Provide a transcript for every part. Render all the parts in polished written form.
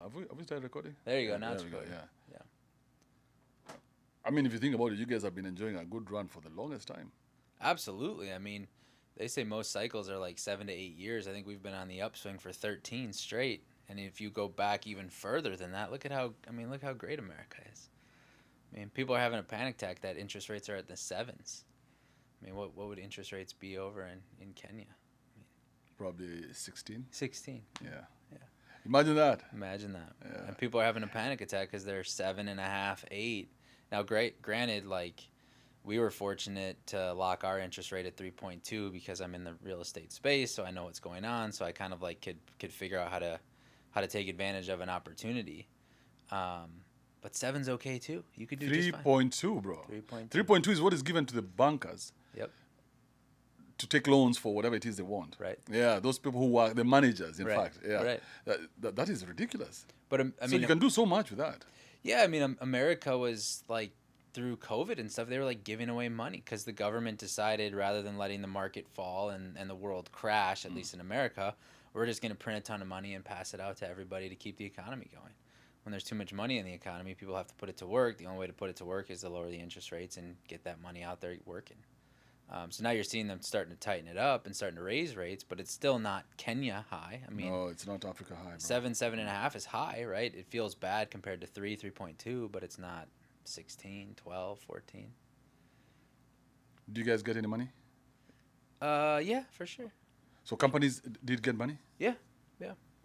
Have we started recording? There you go. Yeah, Now it's there we go. recording. Yeah. Yeah. I mean, if you think about it, you guys have been enjoying a good run for the longest time. Absolutely. I mean, they say most cycles are like 7 to 8 years. I think we've been on the upswing for 13 straight. And if you go back even further than that, look how great America is. I mean, people are having a panic attack that interest rates are at the sevens. I mean, what would interest rates be over in Kenya? Probably 16. 16. Yeah. Yeah. Imagine that. Imagine that. Yeah. And people are having a panic attack because they're 7.5, 8. Now, granted, like, we were fortunate to lock our interest rate at 3.2 because I'm in the real estate space, so I know what's going on. So I kind of like could figure out how to take advantage of an opportunity. But 7's okay too. You could do just fine. 3.2, bro. 3.2. 3.2 is what is given to the bankers. Yep. To take loans for whatever it is they want. Right. Yeah, those people who are the managers, in Right. fact. Yeah. Right. That is ridiculous. But So you can do so much with that. Yeah, I mean, America was like, through COVID and stuff, they were like giving away money because the government decided rather than letting the market fall and the world crash, at least in America, we're just going to print a ton of money and pass it out to everybody to keep the economy going. When there's too much money in the economy, people have to put it to work. The only way to put it to work is to lower the interest rates and get that money out there working. So now you're seeing them starting to tighten it up and starting to raise rates, but it's still not Kenya high. I mean, No, it's not Africa high, bro. 7.5 is high, right? It feels bad compared to 3.2, but it's not 16, 12, 14. Do you guys get any money? Yeah, for sure. So companies did get money? Yeah,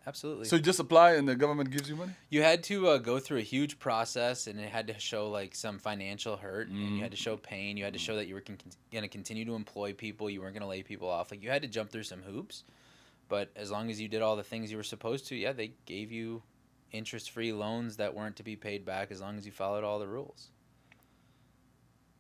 absolutely. So you just apply and the government gives you money? You had to go through a huge process, and it had to show like some financial hurt, and you had to show pain. You had to show that you were going to continue to employ people. You weren't going to lay people off. Like, you had to jump through some hoops, but as long as you did all the things you were supposed to, yeah, they gave you interest-free loans that weren't to be paid back as long as you followed all the rules.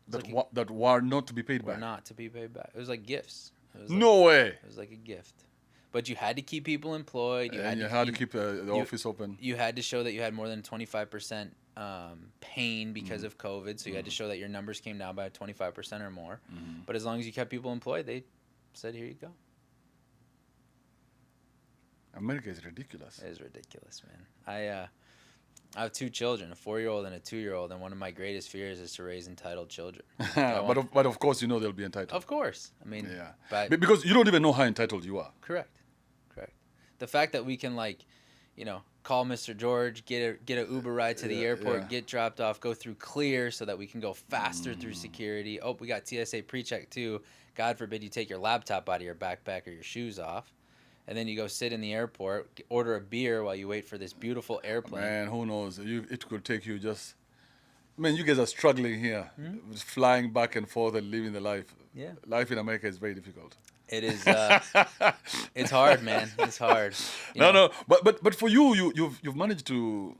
That were not to be paid Were back? not to be paid back. It was like gifts. No way! It was like a gift. But you had to keep people employed. You had to keep the office open. You had to show that you had more than 25% pain because of COVID. So you had to show that your numbers came down by 25% or more. But as long as you kept people employed, they said, here you go. America is ridiculous. It is ridiculous, man. I have 2 children, a 4-year-old and a 2-year-old, and one of my greatest fears is to raise entitled children. But of course, you know they'll be entitled. Of course. I mean, yeah. Because you don't even know how entitled you are. Correct. The fact that we can, like, call Mr. George, get a Uber ride to the airport, get dropped off, go through clear so that we can go faster through security. Oh, we got TSA pre-check too. God forbid you take your laptop out of your backpack or your shoes off. And then you go sit in the airport, order a beer while you wait for this beautiful airplane. Man, who knows? It could take you just... Man, you guys are struggling here. Flying back and forth and living the life. Yeah. Life in America is very difficult. It is. It's hard, man. It's hard. No. But for you've managed to...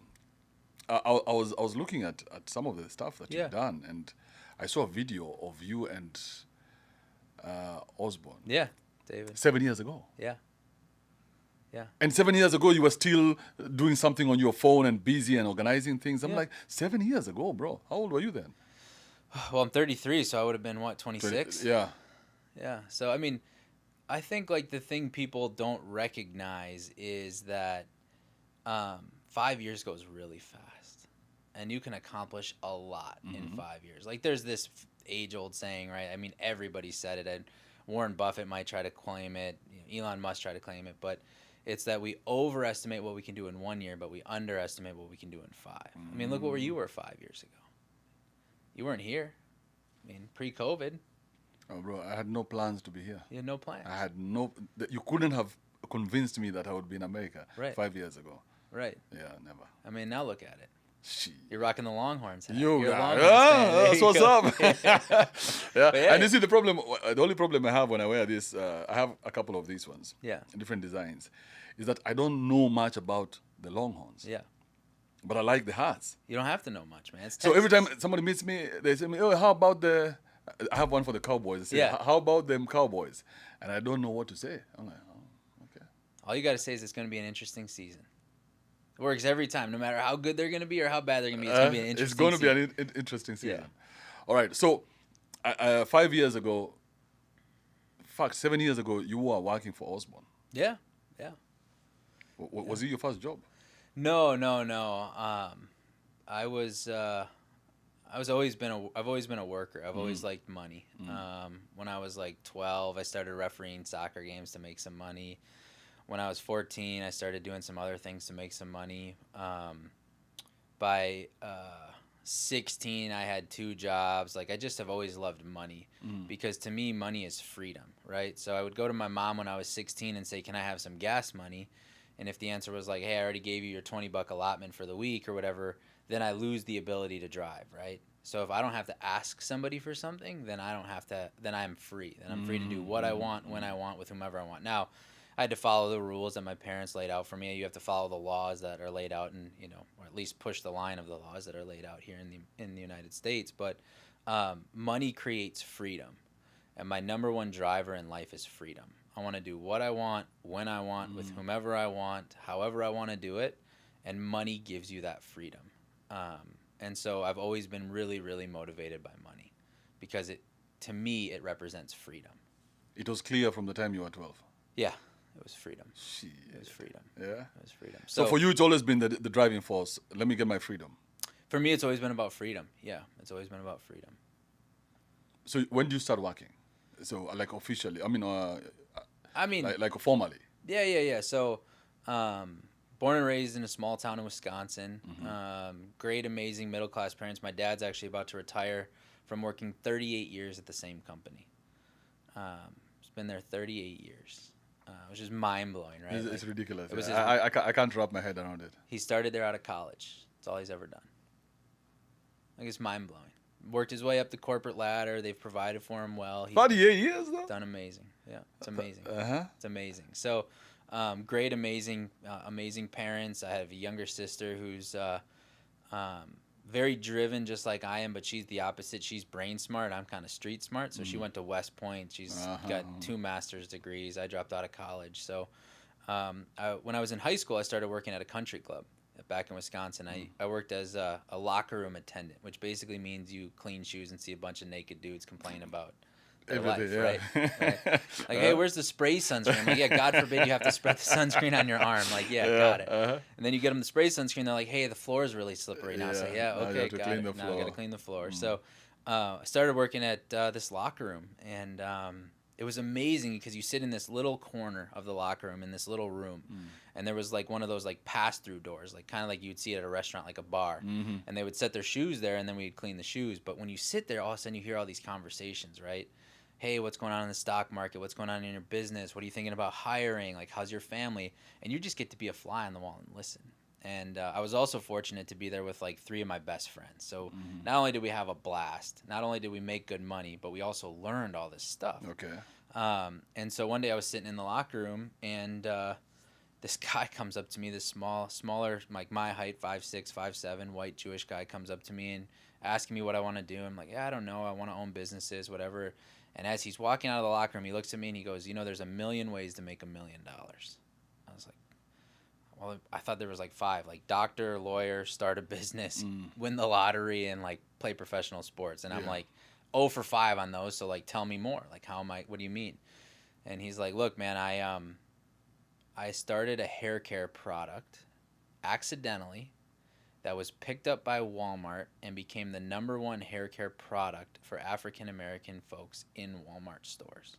I was looking at some of the stuff that you've done, and I saw a video of you and Osborne. Yeah, David. 7 years ago. Yeah. And 7 years ago, you were still doing something on your phone and busy and organizing things. I'm like, 7 years ago, bro. How old were you then? Well, I'm 33, so I would have been, 26? Yeah. Yeah. So, I mean, I think, like, the thing people don't recognize is that 5 years goes really fast. And you can accomplish a lot in 5 years. Like, there's this age-old saying, right? I mean, everybody said it. And Warren Buffett might try to claim it. Elon Musk try to claim it. But it's that we overestimate what we can do in 1 year, but we underestimate what we can do in 5. I mean, look where you were 5 years ago. You weren't here. I mean, pre-COVID. Oh, bro, I had no plans to be here. You had no plans. I had no... You couldn't have convinced me that I would be in America 5 years ago. Right. Yeah, never. I mean, now look at it. Shit. You're rocking the Longhorns hat. You got that's what's up. Yeah. Yeah. And you see the problem, the only problem I have when I wear this, I have a couple of these ones. Yeah. Different designs. Is that I don't know much about the Longhorns. Yeah. But I like the hats. You don't have to know much, man. So every time somebody meets me, they say, oh, how about the... I have one for the Cowboys. They say, how about them Cowboys? And I don't know what to say. I'm like, oh, okay. All you got to say is it's going to be an interesting season. It works every time, no matter how good they're going to be or how bad they're going to be. It's going to be an interesting season. It's going to be an interesting season. Yeah. All right. So 5 years ago, 7 years ago, you were working for Osborne. Yeah. Was it your first job? No, no, no. I was I've always been a worker. I've always liked money. When I was like 12, I started refereeing soccer games to make some money. When I was 14, I started doing some other things to make some money. By 16, I had 2 jobs. Like I just have always loved money because to me, money is freedom, right? So I would go to my mom when I was 16 and say, "Can I have some gas money?" And if the answer was like, "Hey, I already gave you your $20 allotment for the week or whatever," then I lose the ability to drive, right? So if I don't have to ask somebody for something, then I don't have to. Then I'm free. Then I'm free to do what I want, when I want, with whomever I want. Now, I had to follow the rules that my parents laid out for me. You have to follow the laws that are laid out, and or at least push the line of the laws that are laid out here in the United States. But money creates freedom, and my number one driver in life is freedom. I want to do what I want, when I want, with whomever I want, however I want to do it, and money gives you that freedom. And so I've always been really, really motivated by money because to me, it represents freedom. It was clear from the time you were 12. Yeah. It was freedom. Shit. It was freedom. Yeah. It was freedom. So for you, it's always been the driving force. Let me get my freedom. For me, it's always been about freedom. Yeah, it's always been about freedom. So when do you start working? So like officially, I mean, like formally. Yeah. So, born and raised in a small town in Wisconsin. Great, amazing middle class parents. My dad's actually about to retire from working 38 years at the same company. He's been there 38 years. Which is mind-blowing, right? It's ridiculous. It was I can't wrap my head around it. He started there out of college. That's all he's ever done. Like, it's mind-blowing. Worked his way up the corporate ladder. They've provided for him well. He's 38 years, though? done amazing. Yeah, it's amazing. Uh-huh. It's amazing. So, great, amazing parents. I have a younger sister who's very driven, just like I am, but she's the opposite. She's brain smart. I'm kind of street smart. So she went to West Point. She's got 2 master's degrees. I dropped out of college. So when I was in high school, I started working at a country club back in Wisconsin. I worked as a locker room attendant, which basically means you clean shoes and see a bunch of naked dudes complain about their life, yeah. right? Like, hey, where's the spray sunscreen? I'm like, yeah, God forbid you have to spread the sunscreen on your arm. Like, yeah, got it. And then you get them the spray sunscreen. They're like, hey, the floor is really slippery now. So yeah, okay, got it. Now I got to clean the floor. So I started working at this locker room, and it was amazing because you sit in this little corner of the locker room in this little room, and there was like one of those like pass-through doors, like kind of like you'd see at a restaurant, like a bar, and they would set their shoes there, and then we'd clean the shoes. But when you sit there, all of a sudden you hear all these conversations, right? Hey, what's going on in the stock market? What's going on in your business? What are you thinking about hiring? Like, how's your family? And you just get to be a fly on the wall and listen. And I was also fortunate to be there with like 3 of my best friends. So not only did we have a blast, not only did we make good money, but we also learned all this stuff. Okay. And so one day I was sitting in the locker room, and this guy comes up to me, this smaller, like my height, 5'6", 5'7", white Jewish guy comes up to me and asking me what I want to do. I'm like, yeah, I don't know. I want to own businesses, whatever. And as he's walking out of the locker room, he looks at me and he goes, there's a million ways to make $1 million. I was like, well, I thought there was like 5, like doctor, lawyer, start a business, win the lottery, and like play professional sports. And I'm like, 0 for 5 on those. So like, tell me more. Like, what do you mean? And he's like, look, man, I started a hair care product accidentally that was picked up by Walmart and became the #1 hair care product for African American folks in Walmart stores.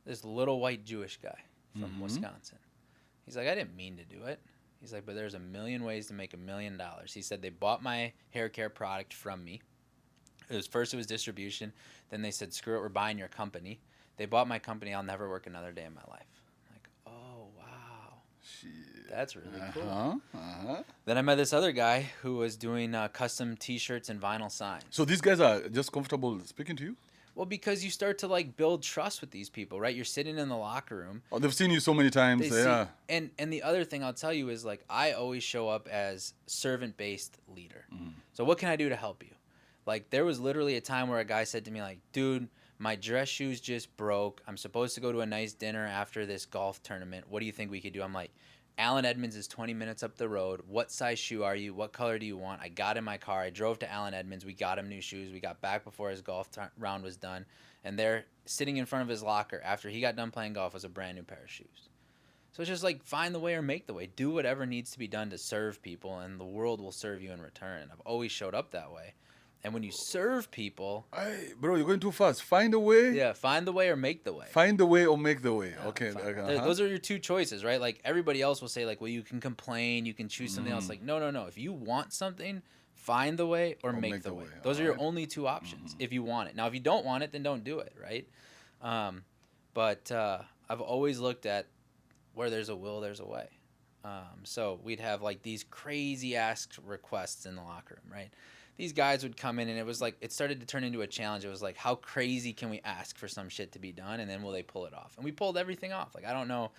This little white Jewish guy from Wisconsin. He's like, I didn't mean to do it. He's like, but there's a million ways to make $1 million. He said they bought my hair care product from me. It was distribution. Then they said, screw it, we're buying your company. They bought my company. I'll never work another day in my life. I'm like, oh, wow. Shit. That's really cool. Then I met this other guy who was doing custom T-shirts and vinyl signs. So these guys are just comfortable speaking to you? Well, because you start to like build trust with these people, right? You're sitting in the locker room. Oh, they've seen you so many times. Yeah. And the other thing I'll tell you is like I always show up as servant-based leader. So what can I do to help you? Like there was literally a time where a guy said to me like, dude, my dress shoes just broke. I'm supposed to go to a nice dinner after this golf tournament. What do you think we could do? I'm like, Allen Edmonds is 20 minutes up the road. What size shoe are you? What color do you want? I got in my car. I drove to Allen Edmonds. We got him new shoes. We got back before his golf round was done. And there, sitting in front of his locker after he got done playing golf, was a brand new pair of shoes. So it's just like find the way or make the way. Do whatever needs to be done to serve people, and the world will serve you in return. I've always showed up that way. And when you serve people, bro, you're going too fast. Find a way. yeah, find the way or make the way. Find the way or make the way. Yeah, okay. Those are your two choices, right? Like everybody else will say, like, well, you can complain, you can choose something else. Like, no. If you want something, find the way or make the way. Those are your only two options if you want it. Now, if you don't want it, then don't do it, right? But I've always looked at where there's a will, there's a way. So we'd have like these crazy ass requests in the locker room, right? These guys would come in, and it was like it started to turn into a challenge. It was like, how crazy can we ask for some shit to be done, and then will they pull it off? And we pulled everything off. Like, I don't know,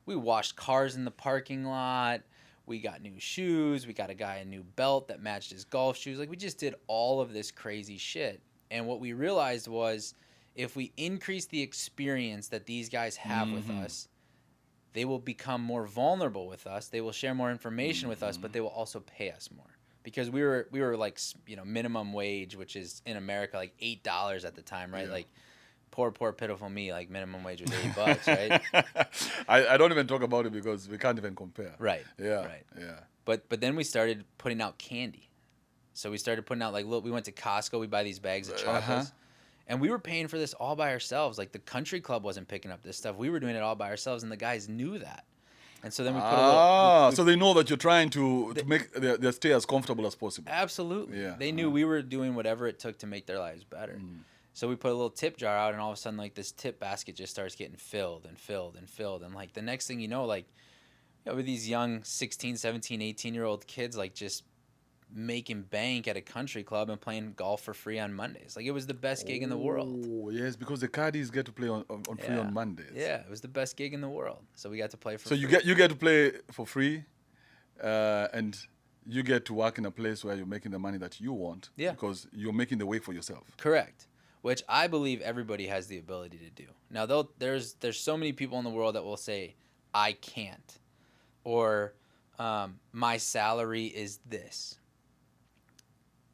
we washed cars in the parking lot. We got new shoes. We got a guy a new belt that matched his golf shoes. Like, we just did all of this crazy shit. And what we realized was, if we increase the experience that these guys have with us, they will become more vulnerable with us. They will share more information with us, but they will also pay us more. Because we were like, you know, minimum wage, which is in America like $8 at the time, right? Yeah. Like poor pitiful me, like minimum wage was $8, right? I don't even talk about it because we can't even compare. Right. Yeah. Right. Yeah. But then we started putting out candy. So we started putting out like, look, we went to Costco, we buy these bags of chocolates. And we were paying for this all by ourselves. Like the country club wasn't picking up this stuff. We were doing it all by ourselves, and the guys knew that. And so then we put a little... so they know that you're trying to make their stay as comfortable as possible. Absolutely. Yeah. They knew we were doing whatever it took to make their lives better. So we put a little tip jar out, and all of a sudden, like, this tip basket just starts getting filled and filled and filled. And, like, the next thing you know, like, you know, with these young 16, 17, 18-year-old kids, like, just making bank at a country club and playing golf for free on Mondays. Like, it was the best gig in the world. Oh, yes, because the caddies get to play on free on Mondays. Yeah, it was the best gig in the world. So we got to play for free. So you get to play for free, and you get to work in a place where you're making the money that you want. Yeah. Because you're making the way for yourself. Correct. Which I believe everybody has the ability to do. Now, there's so many people in the world that will say, I can't. Or my salary is this.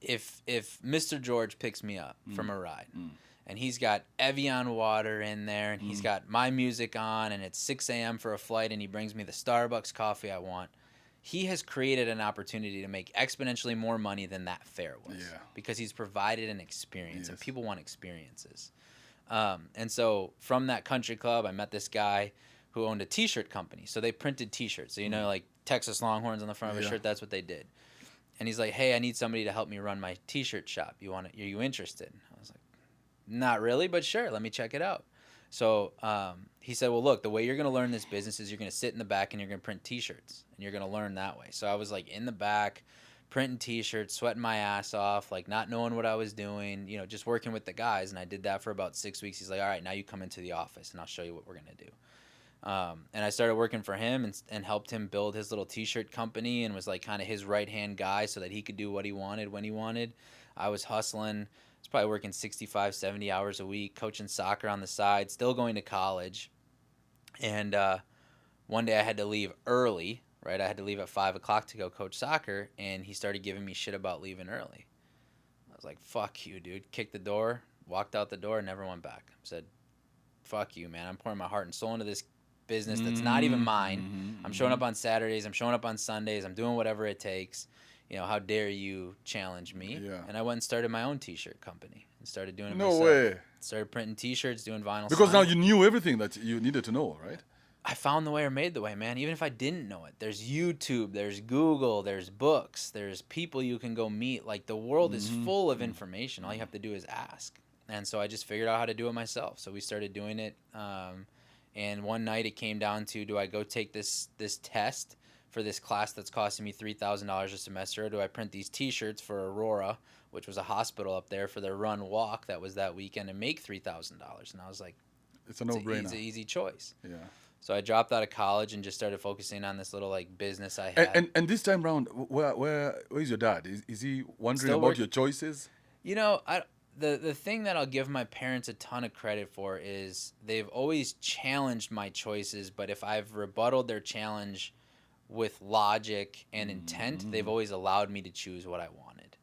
If Mr. George picks me up from a ride and he's got Evian water in there and he's got my music on and it's 6 a.m. for a flight and he brings me the Starbucks coffee I want, he has created an opportunity to make exponentially more money than that fare was. Yeah. Because he's provided an experience, and people want experiences. And so from that country club, I met this guy who owned a T-shirt company. So they printed T-shirts. So, you know, like Texas Longhorns on the front of a shirt, that's what they did. And he's like, hey, I need somebody to help me run my T-shirt shop. Are you interested? I was like, not really, but sure, let me check it out. So he said, well, look, the way you're going to learn this business is you're going to sit in the back and you're going to print T-shirts. And you're going to learn that way. So I was like in the back, printing T-shirts, sweating my ass off, like not knowing what I was doing, you know, just working with the guys. And I did that for about 6 weeks. He's like, all right, now you come into the office and I'll show you what we're going to do. And I started working for him and helped him build his little T-shirt company and was like kind of his right-hand guy so that he could do what he wanted when he wanted. I was hustling. I was probably working 65, 70 hours a week, coaching soccer on the side, still going to college. And one day I had to leave early, right? I had to leave at 5 o'clock to go coach soccer, and he started giving me shit about leaving early. I was like, fuck you, dude. Kicked the door, walked out the door, never went back. Said, fuck you, man. I'm pouring my heart and soul into this business that's not even mine. I'm showing up on Saturdays. I'm showing up on Sundays. I'm doing whatever it takes. You know, how dare you challenge me? Yeah. And I went and started my own T-shirt company and started doing it myself. No way. Started printing T-shirts, doing vinyl Because signs. now you knew everything that you needed to know, right? I found the way or made the way, man. Even if I didn't know it. There's YouTube, there's Google, there's books, there's people you can go meet. Like, the world is full of information. All you have to do is ask. And so I just figured out how to do it myself. So we started doing it. And one night it came down to, do I go take this test for this class that's costing me $3,000 a semester, or do I print these T-shirts for Aurora, which was a hospital up there, for their run walk that was that weekend, and make $3,000? And I was like, it's a no-brainer. It's an easy choice. Yeah. So I dropped out of college and just started focusing on this little like business I had. And this time round, where is your dad? Is he wondering about your choices? You know, the thing that I'll give my parents a ton of credit for is they've always challenged my choices, but if I've rebutted their challenge with logic and intent, they've always allowed me to choose what I wanted.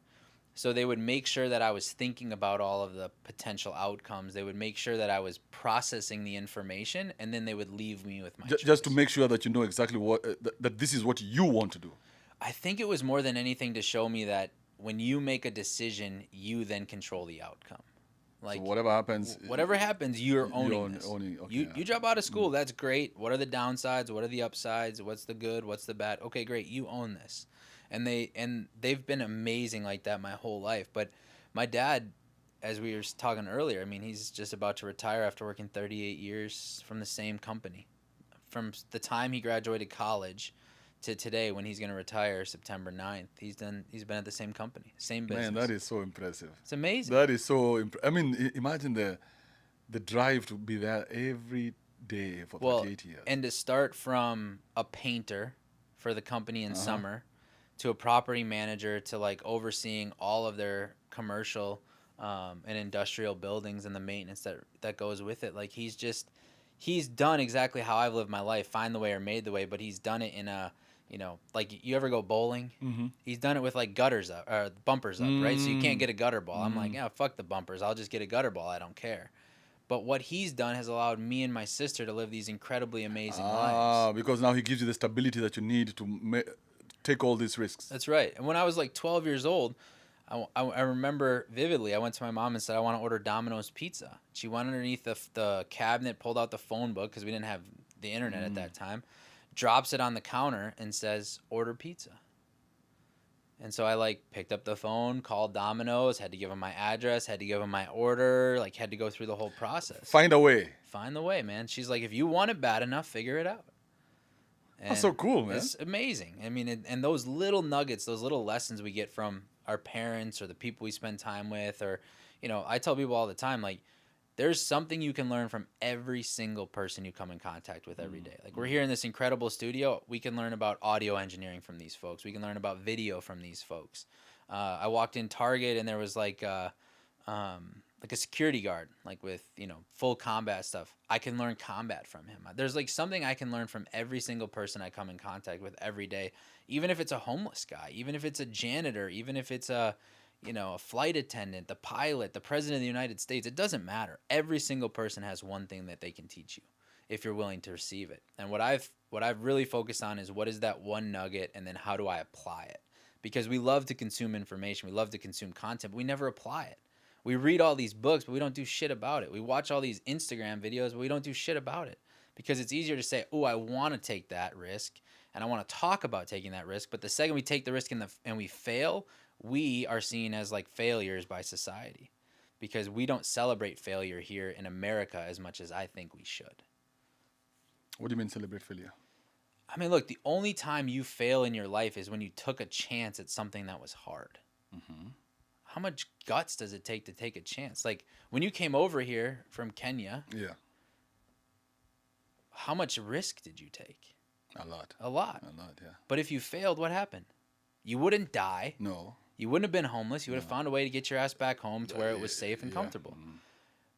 So they would make sure that I was thinking about all of the potential outcomes. They would make sure that I was processing the information, and then they would leave me with my choice. Just to make sure that you know exactly what that this is what you want to do. I think it was more than anything to show me that when you make a decision, you then control the outcome. Like, so whatever happens, you're owning this. Okay, you drop out of school, that's great. What are the downsides? What are the upsides? What's the good? What's the bad? Okay, great. You own this. And they've been amazing like that my whole life. But my dad, as we were talking earlier, I mean, he's just about to retire after working 38 years from the same company. From the time he graduated college to today, when he's going to retire September 9th, he's been at the same company, same business. Man, that is so impressive. It's amazing. That is so I mean, imagine the drive to be there every day for 38 years. And to start from a painter for the company in summer to a property manager to like overseeing all of their commercial and industrial buildings and the maintenance that goes with it. Like he's done exactly how I've lived my life, find the way or made the way, but he's done it in a, you know, like you ever go bowling? Mm-hmm. He's done it with like gutters up or bumpers up, right? So you can't get a gutter ball. I'm like, yeah, fuck the bumpers. I'll just get a gutter ball. I don't care. But what he's done has allowed me and my sister to live these incredibly amazing lives. Because now he gives you the stability that you need to take all these risks. That's right. And when I was like 12 years old, I remember vividly, I went to my mom and said, I want to order Domino's pizza. She went underneath the cabinet, pulled out the phone book because we didn't have the internet at that time, drops it on the counter and says, order pizza. And so I like picked up the phone, called Domino's, had to give them my address, had to give them my order, like had to go through the whole process. Find a way. Find the way, man. She's like, if you want it bad enough, figure it out. And that's so cool, man. It's amazing. I mean, and those little nuggets, those little lessons we get from our parents or the people we spend time with, or, you know, I tell people all the time, like, there's something you can learn from every single person you come in contact with every day. Like, we're here in this incredible studio. We can learn about audio engineering from these folks. We can learn about video from these folks. I walked in Target and there was like a security guard, like with, you know, full combat stuff. I can learn combat from him. There's like something I can learn from every single person I come in contact with every day, even if it's a homeless guy, even if it's a janitor, even if it's a, you know, a flight attendant, the pilot, the president of the United States. It doesn't matter. Every single person has one thing that they can teach you if you're willing to receive it. And what I've really focused on is what is that one nugget, and then how do I apply it? Because we love to consume information, we love to consume content, but we never apply it. We read all these books, but we don't do shit about it. We watch all these Instagram videos, but we don't do shit about it. Because it's easier to say, oh, I want to take that risk, and I want to talk about taking that risk. But the second we take the risk and we fail, we are seen as like failures by society. Because we don't celebrate failure here in America as much as I think we should. What do you mean celebrate failure? I mean, look, the only time you fail in your life is when you took a chance at something that was hard. Mm-hmm. How much guts does it take to take a chance? Like, when you came over here from Kenya, yeah, how much risk did you take? A lot. A lot, yeah. But if you failed, what happened? You wouldn't die. No. You wouldn't have been homeless. You would have found a way to get your ass back home to where it was safe and comfortable. Mm-hmm.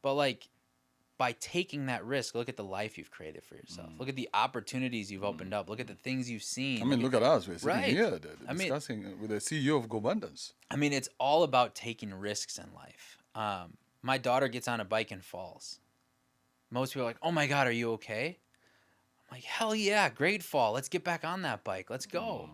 But, like, by taking that risk, look at the life you've created for yourself. Look at the opportunities you've opened up. Look at the things you've seen. I mean, look at us. We're sitting right. here discussing with the CEO of Gobundance. I mean, it's all about taking risks in life. My daughter gets on a bike and falls. Most people are like, oh, my God, are you okay? I'm like, hell yeah, great fall. Let's get back on that bike. Let's go.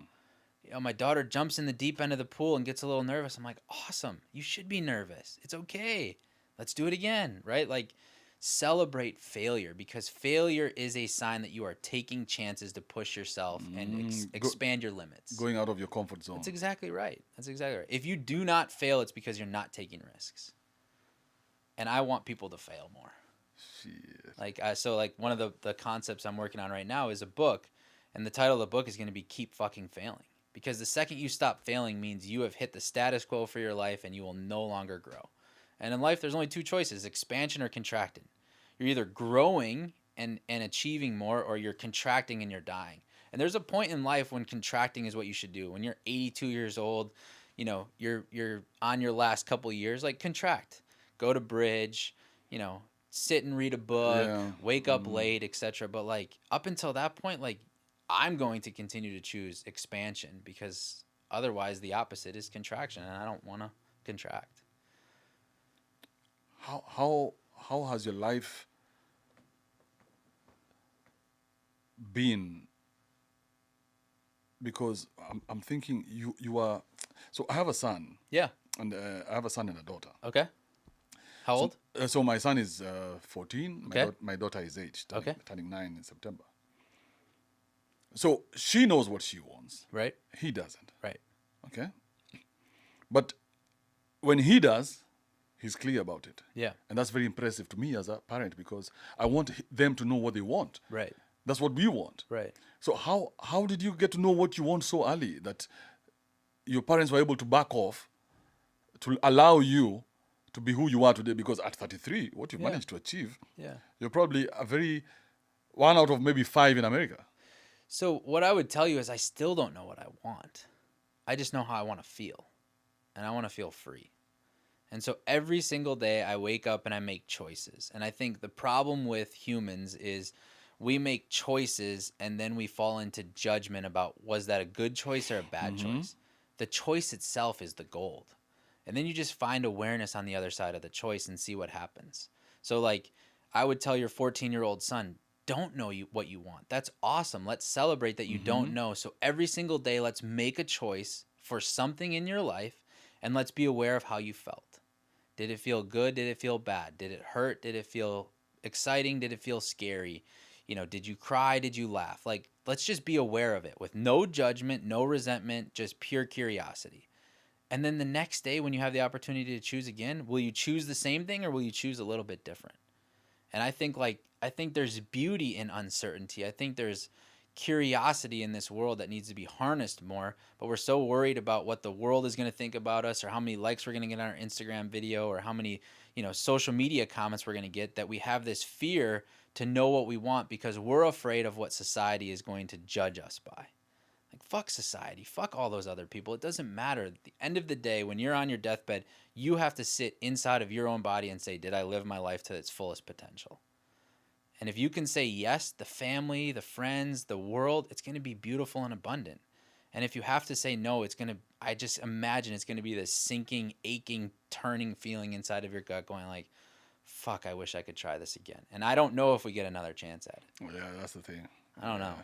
You know, my daughter jumps in the deep end of the pool and gets a little nervous. I'm like, awesome. You should be nervous. It's okay. Let's do it again, right? Like, celebrate failure, because failure is a sign that you are taking chances to push yourself and expand your limits. Going out of your comfort zone. That's exactly right. That's exactly right. If you do not fail, it's because you're not taking risks. And I want people to fail more. Shit. Like, so like one of the concepts I'm working on right now is a book, and the title of the book is going to be Keep Fucking Failing. Because the second you stop failing means you have hit the status quo for your life and you will no longer grow. And in life, there's only two choices, expansion or contracting. You're either growing and achieving more, or you're contracting and you're dying. And there's a point in life when contracting is what you should do. When you're 82 years old, you know, you're on your last couple of years, like contract. Go to bridge, you know, sit and read a book, wake up late, etc. But like up until that point, like I'm going to continue to choose expansion, because otherwise the opposite is contraction, and I don't want to contract. How has your life been? Because I'm thinking you are. So I have a son. Yeah. And I have a son and a daughter. Okay. How old? So my son is 14. Okay. My daughter is 8, turning 9 in September. So she knows what she wants. Right. He doesn't. Right. Okay. But when he does, he's clear about it. Yeah. And that's very impressive to me as a parent, because I want them to know what they want. Right. That's what we want. Right. So how did you get to know what you want so early that your parents were able to back off to allow you to be who you are today? Because at 33, what you've managed to achieve, you're probably one out of maybe 5 in America. So what I would tell you is I still don't know what I want. I just know how I want to feel. And I want to feel free. And so every single day I wake up and I make choices. And I think the problem with humans is we make choices and then we fall into judgment about, was that a good choice or a bad choice? The choice itself is the gold. And then you just find awareness on the other side of the choice and see what happens. So like I would tell your 14-year-old son, don't know what you want. That's awesome. Let's celebrate that you don't know. So every single day, let's make a choice for something in your life and let's be aware of how you felt. Did it feel good? Did it feel bad? Did it hurt? Did it feel exciting? Did it feel scary? You know, did you cry? Did you laugh? Like, let's just be aware of it with no judgment, no resentment, just pure curiosity. And then the next day when you have the opportunity to choose again, will you choose the same thing or will you choose a little bit different? And I think there's beauty in uncertainty. I think there's curiosity in this world that needs to be harnessed more, but we're so worried about what the world is going to think about us or how many likes we're going to get on our Instagram video or how many, social media comments we're going to get, that we have this fear to know what we want because we're afraid of what society is going to judge us by. Like, fuck society, fuck all those other people. It doesn't matter. At the end of the day, when you're on your deathbed, you have to sit inside of your own body and say, did I live my life to its fullest potential? And if you can say yes, the family, the friends, the world, it's going to be beautiful and abundant. And if you have to say no, I just imagine it's going to be this sinking, aching, turning feeling inside of your gut going like, fuck, I wish I could try this again. And I don't know if we get another chance at it. Yeah, that's the thing. I don't know.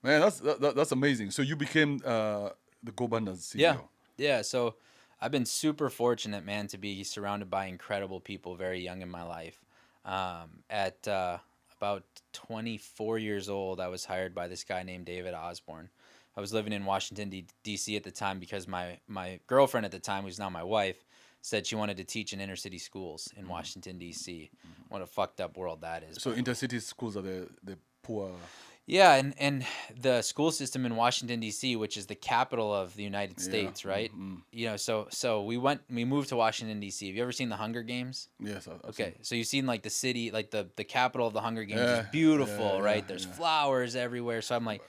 Man, that's amazing. So you became the Gobundance CEO. Yeah. So I've been super fortunate, man, to be surrounded by incredible people very young in my life. At about 24 years old, I was hired by this guy named David Osborne. I was living in Washington, D.C. at the time because my girlfriend at the time, who's now my wife, said she wanted to teach in inner city schools in Washington, D.C. What a fucked up world that is. So intercity schools are the poor... Yeah, and the school system in Washington, D.C., which is the capital of the United States, right? So we moved to Washington, D.C. Have you ever seen the Hunger Games? Yes. Okay, so you've seen like the city, like the capital of the Hunger Games is beautiful, right? There's flowers everywhere. So I'm like,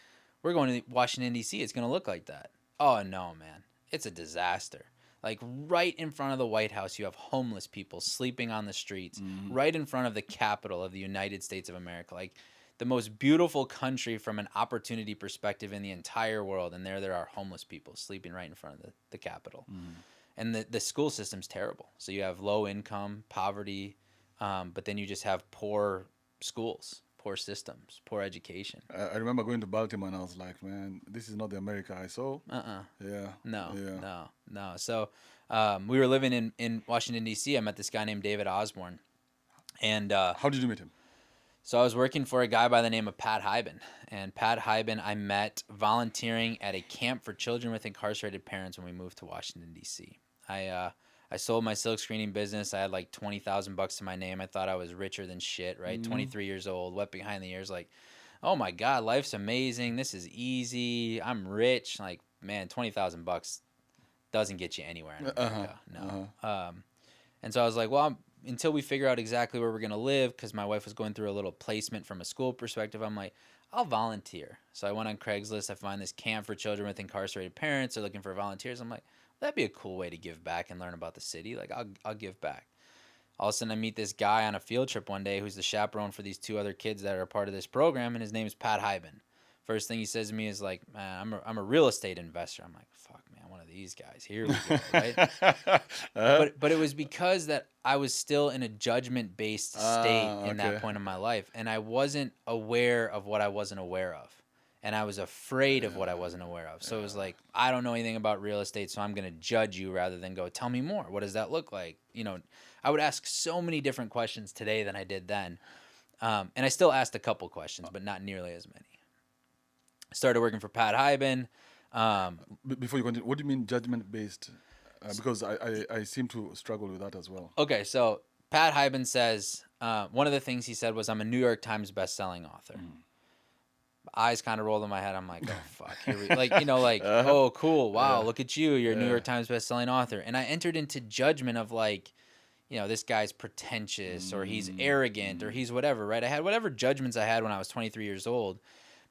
we're going to Washington, D.C. It's going to look like that. Oh, no, man. It's a disaster. Like right in front of the White House, you have homeless people sleeping on the streets. Right in front of the capital of the United States of America. Like, the most beautiful country from an opportunity perspective in the entire world, and there are homeless people sleeping right in front of the capital. And the school system's terrible. So you have low income, poverty, but then you just have poor schools, poor systems, poor education. I remember going to Baltimore and I was like, man, this is not the America I saw. Yeah. No. So we were living in Washington, D.C. I met this guy named David Osborne. And how did you meet him? So I was working for a guy by the name of Pat Hyben. And Pat Hyben I met volunteering at a camp for children with incarcerated parents when we moved to Washington, D.C. I sold my silk screening business. I had like $20,000 to my name. I thought I was richer than shit, right? 23 years old, wet behind the ears, like, oh my God, life's amazing. This is easy. I'm rich. Like, man, $20,000 doesn't get you anywhere in America. No. And so I was like, well, until we figure out exactly where we're going to live, because my wife was going through a little placement from a school perspective, I'm like, I'll volunteer. So I went on Craigslist. I find this camp for children with incarcerated parents. They're looking for volunteers. I'm like, that'd be a cool way to give back and learn about the city. Like, I'll give back. All of a sudden, I meet this guy on a field trip one day who's the chaperone for these 2 other kids that are part of this program, and his name is Pat Hyben. First thing he says to me is like, man, I'm a real estate investor. I'm like, fuck, man, one of these guys. Here we go, right? But it was because that I was still in a judgment-based state in that point in my life, and I wasn't aware of what I wasn't aware of, and I was afraid of what I wasn't aware of. So it was like, I don't know anything about real estate, so I'm going to judge you rather than go, tell me more. What does that look like? You know, I would ask so many different questions today than I did then, and I still asked a couple questions, but not nearly as many. Started working for Pat Hyben. Before you continue, what do you mean judgment-based? Because I seem to struggle with that as well. Okay, so Pat Hyben says, one of the things he said was, I'm a New York Times best-selling author. Eyes kind of rolled in my head. I'm like, oh, fuck. Here we, like, you know, like, oh, cool. Wow, look at you. You're a New York Times best-selling author. And I entered into judgment of, like, you know, this guy's pretentious or he's arrogant or he's whatever, right? I had whatever judgments I had when I was 23 years old.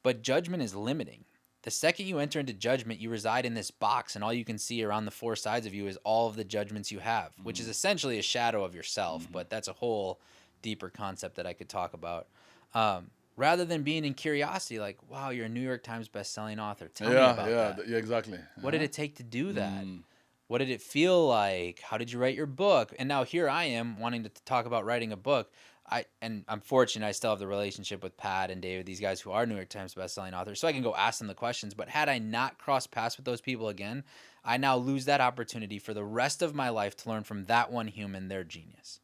But judgment is limiting. The second you enter into judgment, you reside in this box, and all you can see around the four sides of you is all of the judgments you have, which is essentially a shadow of yourself. But that's a whole deeper concept that I could talk about. Rather than being in curiosity, like, wow, you're a New York Times best-selling author. Tell me about that. Yeah, exactly. What did it take to do that? What did it feel like? How did you write your book? And now here I am wanting to talk about writing a book. And I'm fortunate I still have the relationship with Pat and David, these guys who are New York Times bestselling authors, so I can go ask them the questions. But had I not crossed paths with those people again, I now lose that opportunity for the rest of my life to learn from that one human, their genius.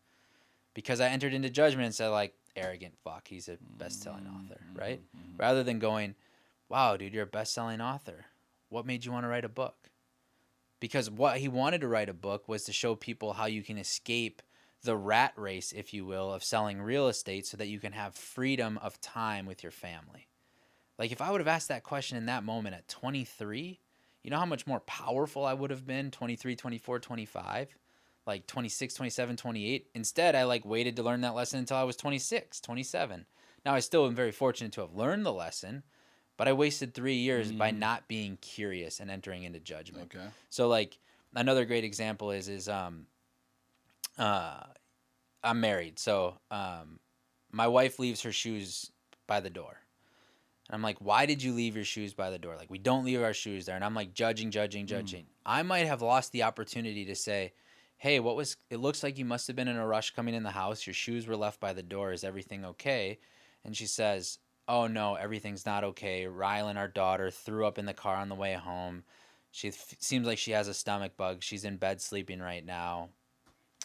Because I entered into judgment and said, like, arrogant fuck, he's a best-selling author, right? Rather than going, wow, dude, you're a best-selling author. What made you want to write a book? Because what he wanted to write a book was to show people how you can escape the rat race, if you will, of selling real estate so that you can have freedom of time with your family. Like, if I would have asked that question in that moment at 23, you know how much more powerful I would have been 23, 24, 25, like 26, 27, 28. Instead, I like waited to learn that lesson until I was 26, 27. Now, I still am very fortunate to have learned the lesson, but I wasted 3 years by not being curious and entering into judgment. Okay. So, like, another great example is I'm married, so my wife leaves her shoes by the door. And I'm like, why did you leave your shoes by the door? Like, we don't leave our shoes there. And I'm like, judging. I might have lost the opportunity to say, hey, it looks like you must have been in a rush coming in the house. Your shoes were left by the door. Is everything okay? And she says, oh, no, everything's not okay. Rylan, our daughter, threw up in the car on the way home. Seems like she has a stomach bug. She's in bed sleeping right now.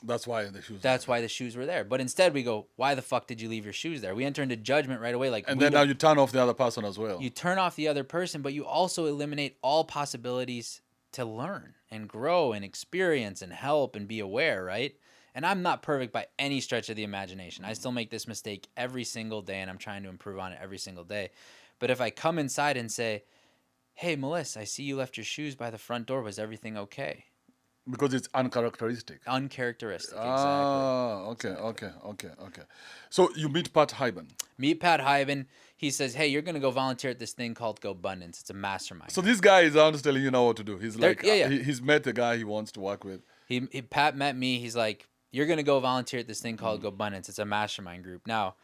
That's why the shoes. That's why the shoes were there. But instead we go, why the fuck did you leave your shoes there? We enter into judgment right away. Like, and then now you turn off the other person as well. You turn off the other person, but you also eliminate all possibilities to learn and grow and experience and help and be aware, right? And I'm not perfect by any stretch of the imagination. I still make this mistake every single day, and I'm trying to improve on it every single day. But if I come inside and say, hey, Melissa, I see you left your shoes by the front door. Was everything okay? Because it's uncharacteristic. Uncharacteristic, exactly. Okay. So you meet Pat Hyben. Meet Pat Hyben. He says, hey, you're going to go volunteer at this thing called Gobundance. It's a mastermind. So this guy is honestly telling you now what to do. He's like, yeah. He's met the guy he wants to work with. Pat met me. He's like, you're going to go volunteer at this thing called Gobundance. It's a mastermind group. Now,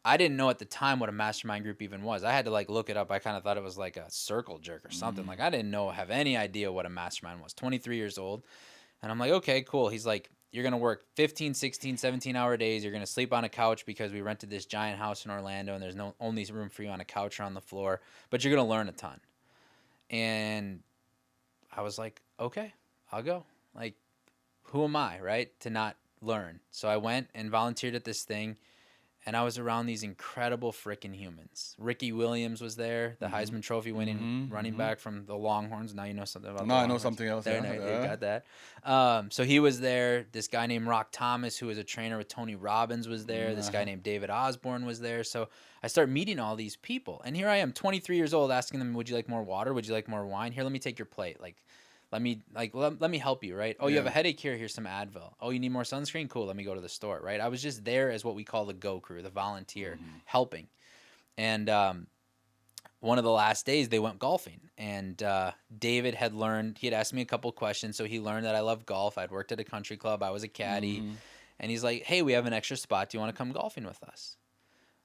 I didn't know at the time what a mastermind group even was. I had to like look it up. I kind of thought it was like a circle jerk or something. Like, I didn't have any idea what a mastermind was. 23 years old. And I'm like, okay, cool. He's like, you're going to work 15, 16, 17-hour days. You're going to sleep on a couch because we rented this giant house in Orlando and there's only room for you on a couch or on the floor. But you're going to learn a ton. And I was like, okay, I'll go. Like, who am I, right, to not learn? So I went and volunteered at this thing. And I was around these incredible freaking humans. Ricky Williams was there, the Heisman Trophy winning running back from the Longhorns. Now you know something about the Longhorns. I know something else. There, you got that. So he was there. This guy named Rock Thomas, who was a trainer with Tony Robbins, was there. This guy named David Osborne was there. So I start meeting all these people. And here I am, 23 years old, asking them, would you like more water? Would you like more wine? Here, let me take your plate. Let me help you, right? Oh, you have a headache here. Here's some Advil. Oh, you need more sunscreen? Cool. Let me go to the store, right? I was just there as what we call the go crew, the volunteer, helping. And one of the last days, they went golfing. And David had asked me a couple questions, so he learned that I love golf. I'd worked at a country club. I was a caddy. And he's like, hey, we have an extra spot. Do you want to come golfing with us?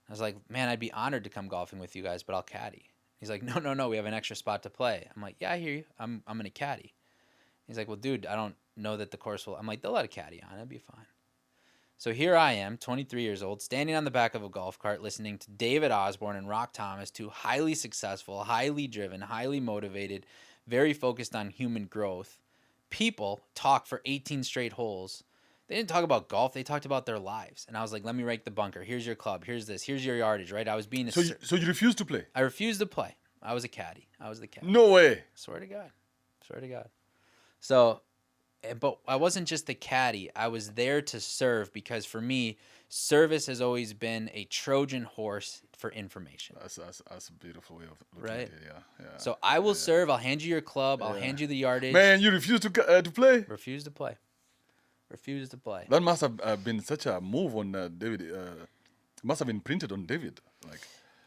I was like, man, I'd be honored to come golfing with you guys, but I'll caddy. He's like, no, we have an extra spot to play. I'm like, yeah, I hear you. I'm in a caddy. He's like, well, dude, I don't know that the course will. I'm like, they'll let a caddy on. It'll be fine. So here I am, 23 years old, standing on the back of a golf cart, listening to David Osborne and Rock Thomas, two highly successful, highly driven, highly motivated, very focused on human growth people talk for 18 straight holes. They didn't talk about golf. They talked about their lives. And I was like, let me rake the bunker. Here's your club. Here's this. Here's your yardage, right? I was being So you refused to play? I refused to play. I was a caddy. I was the caddy. No way. Swear to God. Swear to God. So, but I wasn't just the caddy. I was there to serve because for me, service has always been a Trojan horse for information. That's a beautiful way of looking at it. Yeah. So I will serve. I'll hand you your club. I'll hand you the yardage. Man, you refuse to play? Refuse to play. Refuse to play. That must have been such a move on David. It must have been printed on David. Like,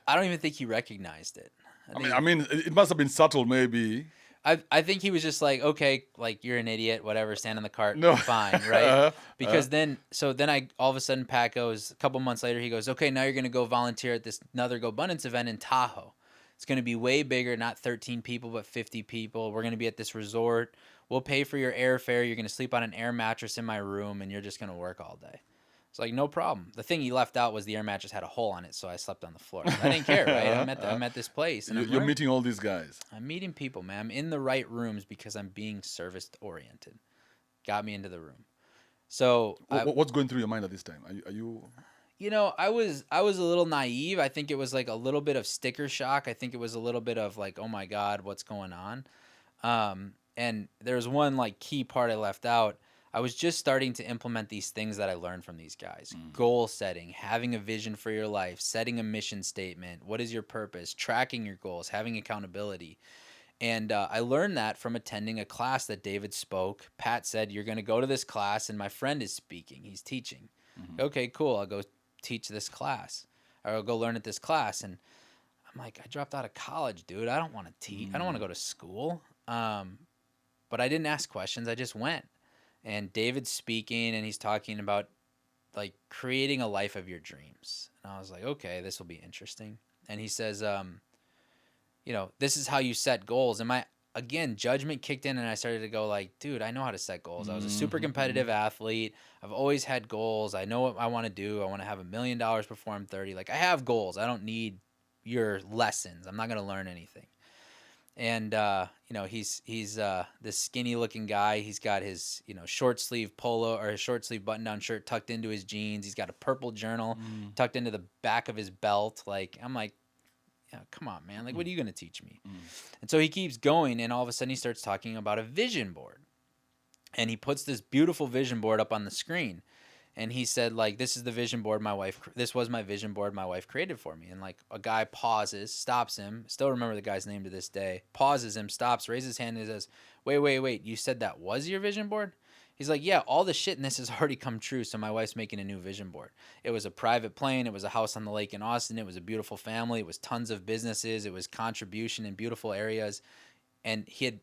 I don't even think he recognized it. I mean, it must have been subtle, maybe. I think he was just like, okay, like you're an idiot, whatever, stand on the cart, No. fine, right? Because then I all of a sudden Pat goes, a couple months later, he goes, okay, now you're gonna go volunteer at this another Gobundance event in Tahoe. It's gonna be way bigger, not 13 people, but 50 people. We're gonna be at this resort. We'll pay for your airfare. You're gonna sleep on an air mattress in my room, and you're just gonna work all day. It's like, no problem. The thing he left out was the air mattress had a hole on it, so I slept on the floor. I didn't care, right? I'm at this place. And You're meeting all these guys. I'm meeting people, man. I'm in the right rooms because I'm being service-oriented. Got me into the room. So what's going through your mind at this time? Are you... You know, I was a little naive. I think it was like a little bit of sticker shock. I think it was a little bit of like, oh my God, what's going on? And there's one like key part I left out. I was just starting to implement these things that I learned from these guys. Goal setting, having a vision for your life, setting a mission statement. What is your purpose? Tracking your goals, having accountability. And I learned that from attending a class that David spoke. Pat said, you're going to go to this class and my friend is speaking. He's teaching. Okay, cool. I'll go teach this class. Or I'll go learn at this class. And I'm like, I dropped out of college, dude. I don't want to teach. I don't want to go to school. But I didn't ask questions. I just went. And David's speaking, and he's talking about, like, creating a life of your dreams. And I was like, okay, this will be interesting. And he says, you know, this is how you set goals. And again, judgment kicked in, and I started to go like, dude, I know how to set goals. I was a super competitive athlete. I've always had goals. I know what I want to do. I want to have $1 million before I'm 30. Like, I have goals. I don't need your lessons. I'm not going to learn anything. And, you know, he's this skinny looking guy. He's got his, you know, short sleeve polo or his short sleeve button down shirt tucked into his jeans. He's got a purple journal tucked into the back of his belt. Like, I'm like, yeah, come on, man. Like, what are you going to teach me? And so he keeps going, and all of a sudden he starts talking about a vision board. And he puts this beautiful vision board up on the screen. And he said, like, this is the vision board this was my vision board my wife created for me. And, like, a guy pauses, stops him. Still remember the guy's name to this day. Pauses him, stops, raises his hand, and says, wait. You said that was your vision board? He's like, yeah, all the shit in this has already come true, so my wife's making a new vision board. It was a private plane. It was a house on the lake in Austin. It was a beautiful family. It was tons of businesses. It was contribution in beautiful areas. And he had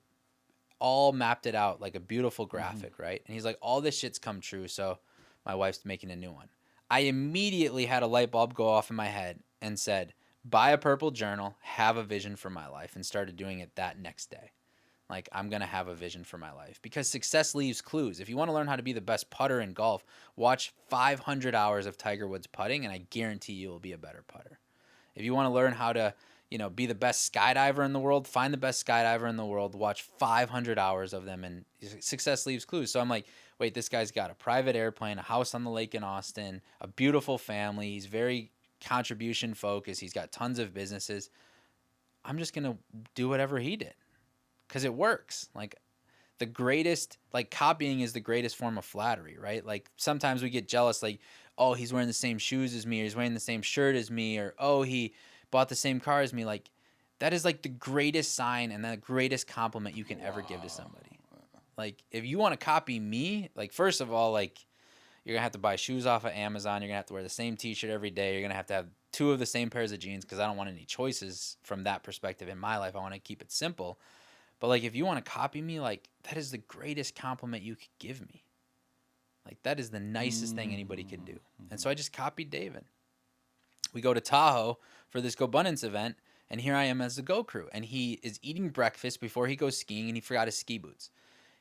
all mapped it out like a beautiful graphic, right? And he's like, all this shit's come true, so my wife's making a new one. I immediately had a light bulb go off in my head and said, buy a purple journal, have a vision for my life, and started doing it that next day. Like, I'm going to have a vision for my life because success leaves clues. If you want to learn how to be the best putter in golf, watch 500 hours of Tiger Woods putting, and I guarantee you will be a better putter. If you want to learn how to, you know, be the best skydiver in the world, find the best skydiver in the world, watch 500 hours of them, and success leaves clues. So I'm like, wait, this guy's got a private airplane, a house on the lake in Austin, a beautiful family. He's very contribution focused. He's got tons of businesses. I'm just going to do whatever he did because it works. Like, the greatest, like, copying is the greatest form of flattery, right? Like, sometimes we get jealous, like, oh, he's wearing the same shoes as me, or he's wearing the same shirt as me, or, oh, he bought the same car as me. Like, that is like the greatest sign and the greatest compliment you can ever give to somebody. Like, if you want to copy me, like, first of all, like, you're going to have to buy shoes off of Amazon. You're going to have to wear the same t-shirt every day. You're going to have 2 of the same pairs of jeans because I don't want any choices from that perspective in my life. I want to keep it simple. But, like, if you want to copy me, like, that is the greatest compliment you could give me. Like, that is the nicest thing anybody could do. And so I just copied David. We go to Tahoe for this Gobundance event, And here I am as the go crew. And he is eating breakfast before he goes skiing, and he forgot his ski boots.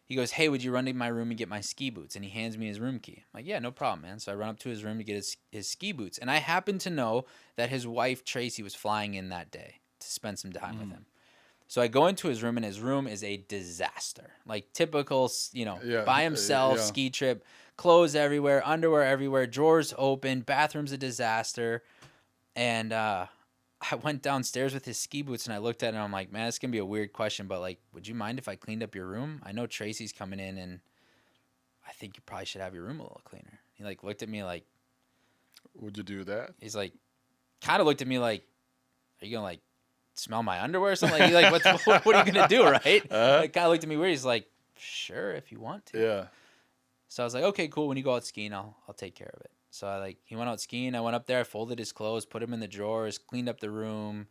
He goes, hey, would you run to my room and get my ski boots? And he hands me his room key. I'm like, yeah, no problem, man. So I run up to his room to get his ski boots. And I happen to know that his wife, Tracy, was flying in that day to spend some time with him. So I go into his room, and his room is a disaster. Like typical, by himself, ski trip, clothes everywhere, underwear everywhere, drawers open, bathroom's a disaster. And I went downstairs with his ski boots, and I looked at it, and I'm like, man, it's going to be a weird question, but, like, would you mind if I cleaned up your room? I know Tracy's coming in, and I think you probably should have your room a little cleaner. He, like, looked at me like... Would you do that? He's like, kind of looked at me like, are you going to, like, smell my underwear or something? Like, he's like, what are you going to do, right? Like, kind of looked at me weird. He's like, sure, if you want to. Yeah. So I was like, okay, cool. When you go out skiing, I'll take care of it. So he went out skiing. I went up there, I folded his clothes, put them in the drawers, cleaned up the room,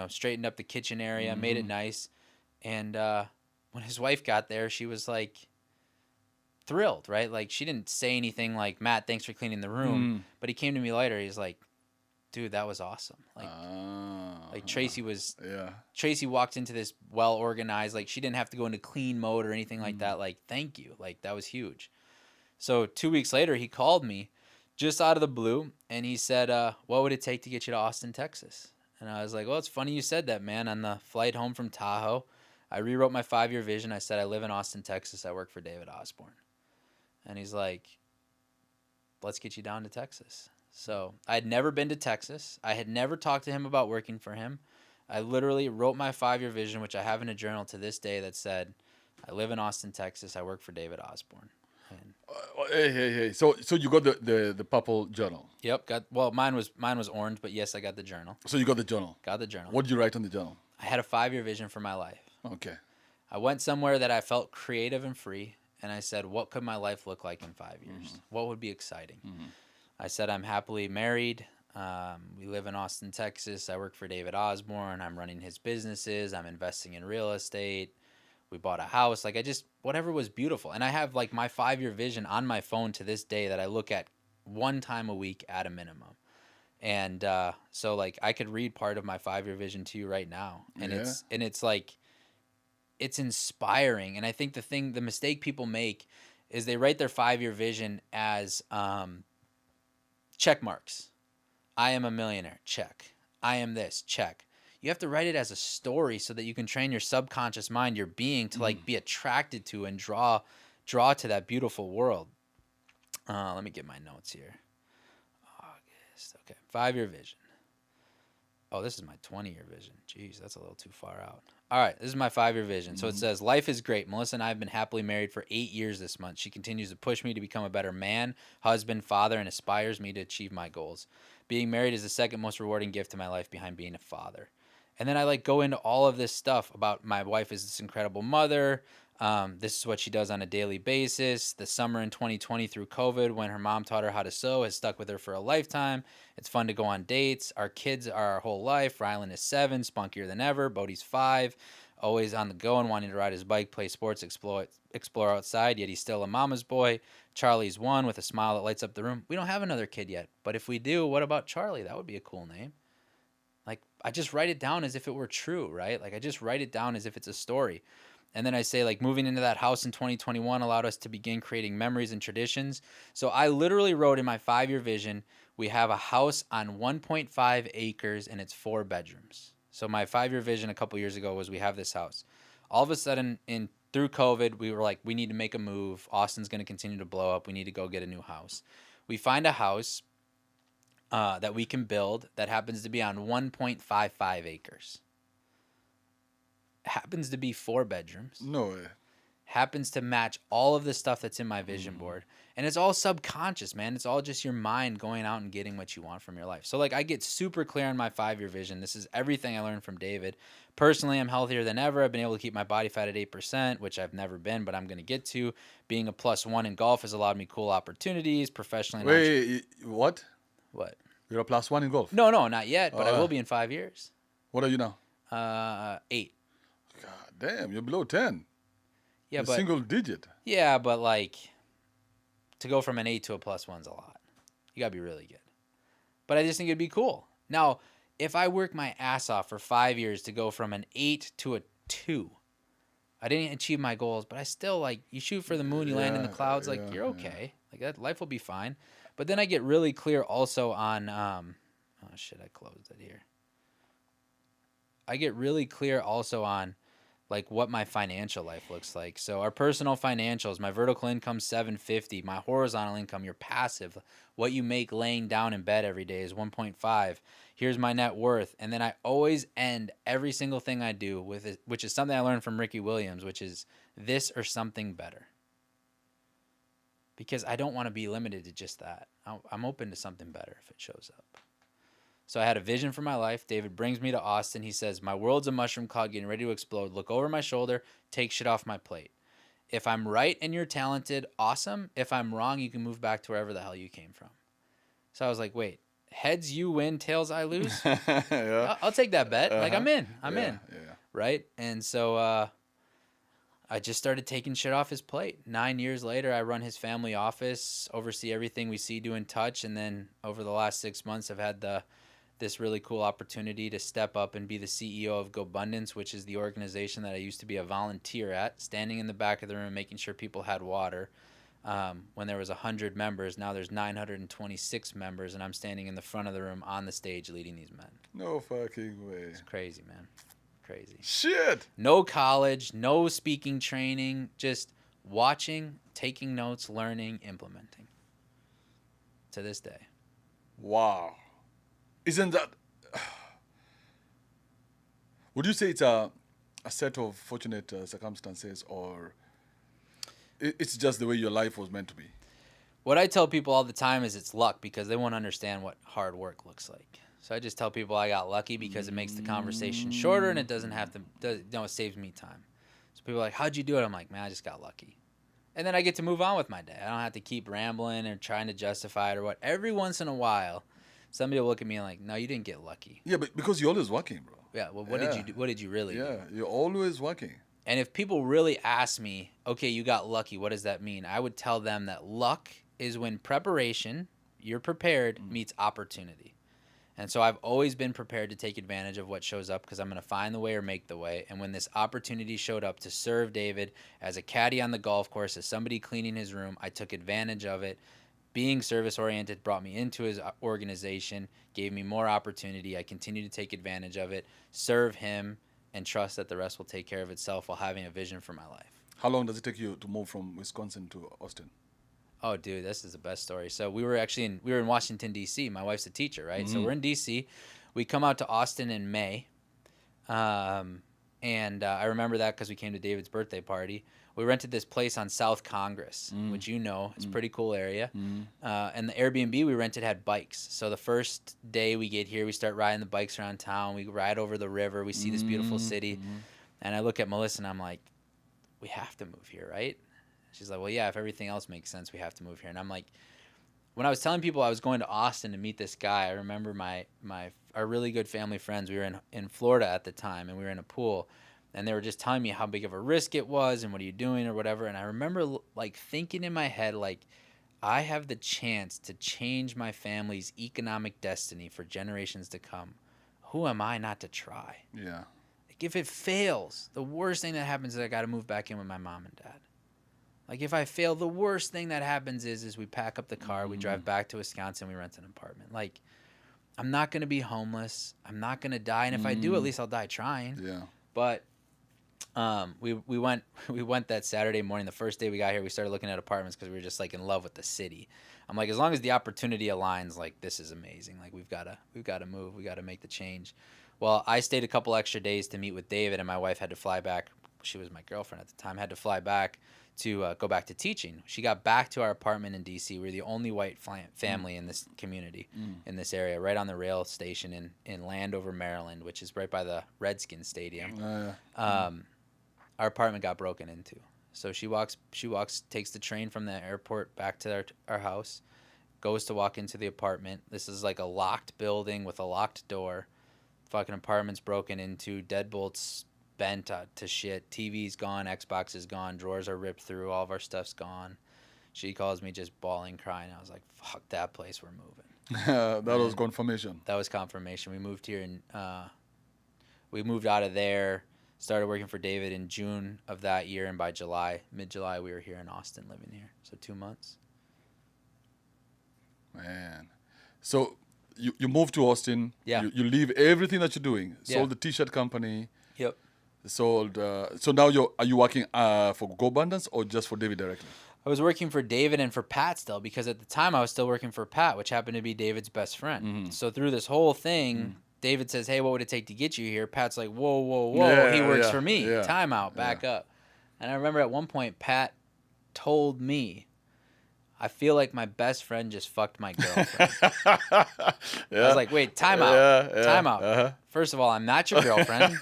straightened up the kitchen area, made it nice. And when his wife got there, she was like thrilled, right? Like she didn't say anything like, Matt, thanks for cleaning the room. But he came to me later. He's like, dude, that was awesome. Like Tracy walked into this well organized, like she didn't have to go into clean mode or anything like that. Like, thank you. Like that was huge. So 2 weeks later, he called me just out of the blue, and he said, what would it take to get you to Austin, Texas? And I was like, well, it's funny you said that, man. On the flight home from Tahoe, I rewrote my 5-year vision. I said, I live in Austin, Texas. I work for David Osborne. And he's like, let's get you down to Texas. So I had never been to Texas. I had never talked to him about working for him. I literally wrote my 5-year vision, which I have in a journal to this day, that said, I live in Austin, Texas. I work for David Osborne. And hey. So you got the purple journal. Yep. Mine was orange, but yes, I got the journal. So you got the journal. Got the journal. What did you write on the journal? I had a 5-year vision for my life. Okay. I went somewhere that I felt creative and free, and I said, what could my life look like in 5 years? What would be exciting? I said, I'm happily married. We live in Austin, Texas. I work for David Osborne. I'm running his businesses. I'm investing in real estate. We bought a house. Like whatever was beautiful. And I have like my 5-year vision on my phone to this day that I look at one time a week at a minimum. And so like I could read part of my 5-year vision to you right now. And it's like, it's inspiring. And I think the mistake people make is they write their 5-year vision as check marks. I am a millionaire. Check. I am this. Check. You have to write it as a story so that you can train your subconscious mind, your being, to like be attracted to and draw to that beautiful world. Let me get my notes here. August. Okay. 5-year vision. Oh, this is my 20-year vision. Jeez, that's a little too far out. All right, this is my 5-year vision. So it says, life is great. Melissa and I have been happily married for 8 years this month. She continues to push me to become a better man, husband, father, and aspires me to achieve my goals. Being married is the second most rewarding gift in my life behind being a father. And then I like go into all of this stuff about my wife is this incredible mother. This is what she does on a daily basis. The summer in 2020 through COVID, when her mom taught her how to sew, has stuck with her for a lifetime. It's fun to go on dates. Our kids are our whole life. Rylan is 7, spunkier than ever. Bodie's 5, always on the go and wanting to ride his bike, play sports, explore outside, yet he's still a mama's boy. Charlie's 1 with a smile that lights up the room. We don't have another kid yet, but if we do, what about Charlie? That would be a cool name. Like, I just write it down as if it were true, right? Like, I just write it down as if it's a story. And then I say, like, moving into that house in 2021 allowed us to begin creating memories and traditions. So I literally wrote in my 5-year vision, we have a house on 1.5 acres and it's 4 bedrooms. So my 5-year vision a couple years ago was we have this house. All of a sudden, through COVID, we were like, we need to make a move. Austin's going to continue to blow up. We need to go get a new house. We find a house that we can build that happens to be on 1.55 acres. Happens to be 4 bedrooms. No way. Happens to match all of the stuff that's in my vision board. And it's all subconscious, man. It's all just your mind going out and getting what you want from your life. So like I get super clear on my 5-year vision. This is everything I learned from David. Personally, I'm healthier than ever. I've been able to keep my body fat at 8%, which I've never been, but I'm going to get to. Being a +1 in golf has allowed me cool opportunities professionally. Wait, what? What? You're a +1 in golf? No, not yet, but I will be in 5 years. What are you now? 8. God damn, you're below 10. Yeah, but single digit. Yeah, but like to go from an 8 to a +1's a lot. You gotta be really good. But I just think it'd be cool. Now, if I work my ass off for 5 years to go from an 8 to a 2, I didn't achieve my goals, but I still, like, you shoot for the moon, you land in the clouds, like, you're okay. Like, that life will be fine. But then I get really clear also on, oh, shit, I closed it here. I get really clear also on, like, what my financial life looks like. So our personal financials, my vertical income 750, my horizontal income, your passive, what you make laying down in bed every day is 1.5. Here's my net worth. And then I always end every single thing I do with it, which is something I learned from Ricky Williams, which is this or something better. Because I don't want to be limited to just that. I'm open to something better if it shows up. So I had a vision for my life. David brings me to Austin. He says, my world's a mushroom cloud getting ready to explode. Look over my shoulder. Take shit off my plate. If I'm right and you're talented, awesome. If I'm wrong, you can move back to wherever the hell you came from. So I was like, wait, heads you win, tails I lose? I'll take that bet. Like, I'm in. I'm in. Yeah. Right? And so I just started taking shit off his plate. 9 years later, I run his family office, oversee everything we see, do, and touch. And then over the last 6 months, I've had this really cool opportunity to step up and be the CEO of Gobundance, which is the organization that I used to be a volunteer at, standing in the back of the room, making sure people had water. When there was 100 members, now there's 926 members, and I'm standing in the front of the room on the stage leading these men. No fucking way. It's crazy, man. Crazy. Shit. No college, no speaking training, just watching, taking notes, learning, implementing. To this day. Wow. Isn't that... Would you say it's a set of fortunate circumstances, or it's just the way your life was meant to be? What I tell people all the time is it's luck, because they won't understand what hard work looks like. So I just tell people I got lucky because it makes the conversation shorter and it doesn't have to, it saves me time. So people are like, how'd you do it? I'm like, man, I just got lucky. And then I get to move on with my day. I don't have to keep rambling or trying to justify it or what. Every once in a while, somebody will look at me like, no, you didn't get lucky. Yeah, but because you're always working, bro. Yeah, well, what did you do? What did you really do? Yeah, you're always working. And if people really ask me, okay, you got lucky, what does that mean? I would tell them that luck is when preparation, you're prepared, meets opportunity. And so I've always been prepared to take advantage of what shows up, because I'm going to find the way or make the way. And when this opportunity showed up to serve David as a caddy on the golf course, as somebody cleaning his room, I took advantage of it. Being service-oriented brought me into his organization, gave me more opportunity. I continue to take advantage of it, serve him, and trust that the rest will take care of itself while having a vision for my life. How long does it take you to move from Wisconsin to Austin? Oh, dude, this is the best story. So we were in Washington, D.C. My wife's a teacher, right? Mm-hmm. So we're in D.C. We come out to Austin in May. And I remember that because we came to David's birthday party. We rented this place on South Congress, which it's a pretty cool area. And the Airbnb we rented had bikes. So the first day we get here, we start riding the bikes around town. We ride over the river. We see this beautiful city. And I look at Melissa and I'm like, we have to move here, right? She's like, well, yeah, if everything else makes sense, we have to move here. And I'm like, when I was telling people I was going to Austin to meet this guy, I remember our really good family friends. We were in Florida at the time, and we were in a pool, and they were just telling me how big of a risk it was and what are you doing or whatever. And I remember like thinking in my head, like, I have the chance to change my family's economic destiny for generations to come. Who am I not to try? Yeah. Like, if it fails, the worst thing that happens is I got to move back in with my mom and dad. Like, if I fail, the worst thing that happens is we pack up the car, we drive back to Wisconsin, we rent an apartment. Like, I'm not going to be homeless. I'm not going to die. And if I do, at least I'll die trying. Yeah. But we went that Saturday morning. The first day we got here, we started looking at apartments because we were just, like, in love with the city. I'm like, as long as the opportunity aligns, like, this is amazing. Like, we've got to move. We got to make the change. Well, I stayed a couple extra days to meet with David, and my wife had to fly back. She was my girlfriend at the time. Had to fly back to go back to teaching. She got back to our apartment in D.C. We're the only white family in this community, in this area, right on the rail station in Landover, Maryland, which is right by the Redskins Stadium. Our apartment got broken into. So she walks, takes the train from the airport back to our house, goes to walk into the apartment. This is like a locked building with a locked door. Fucking apartment's broken into, deadbolts bent to shit. TV's gone, Xbox is gone, drawers are ripped through, all of our stuff's gone. She calls me just bawling, crying. I was like, fuck that place, we're moving. That was And confirmation. that was confirmation. We moved here and we moved out of there, started working for David in June of that year, and by July, mid-July, we were here in Austin living here. So 2 months. Man. So you moved to Austin. Yeah. You leave everything that you're doing. Yeah. Sold the T-shirt company. Yep. Sold. So now are you working for Gobundance or just for David directly? I was working for David and for Pat still, because at the time I was still working for Pat, which happened to be David's best friend. Mm-hmm. So through this whole thing, David says, "Hey, what would it take to get you here?" Pat's like, "Whoa, whoa, whoa! Yeah, He works yeah, for me. yeah, Time out, back up." And I remember at one point Pat told me, "I feel like my best friend just fucked my girlfriend." I was like, "Wait, time out, time out. Uh-huh. First of all, I'm not your girlfriend.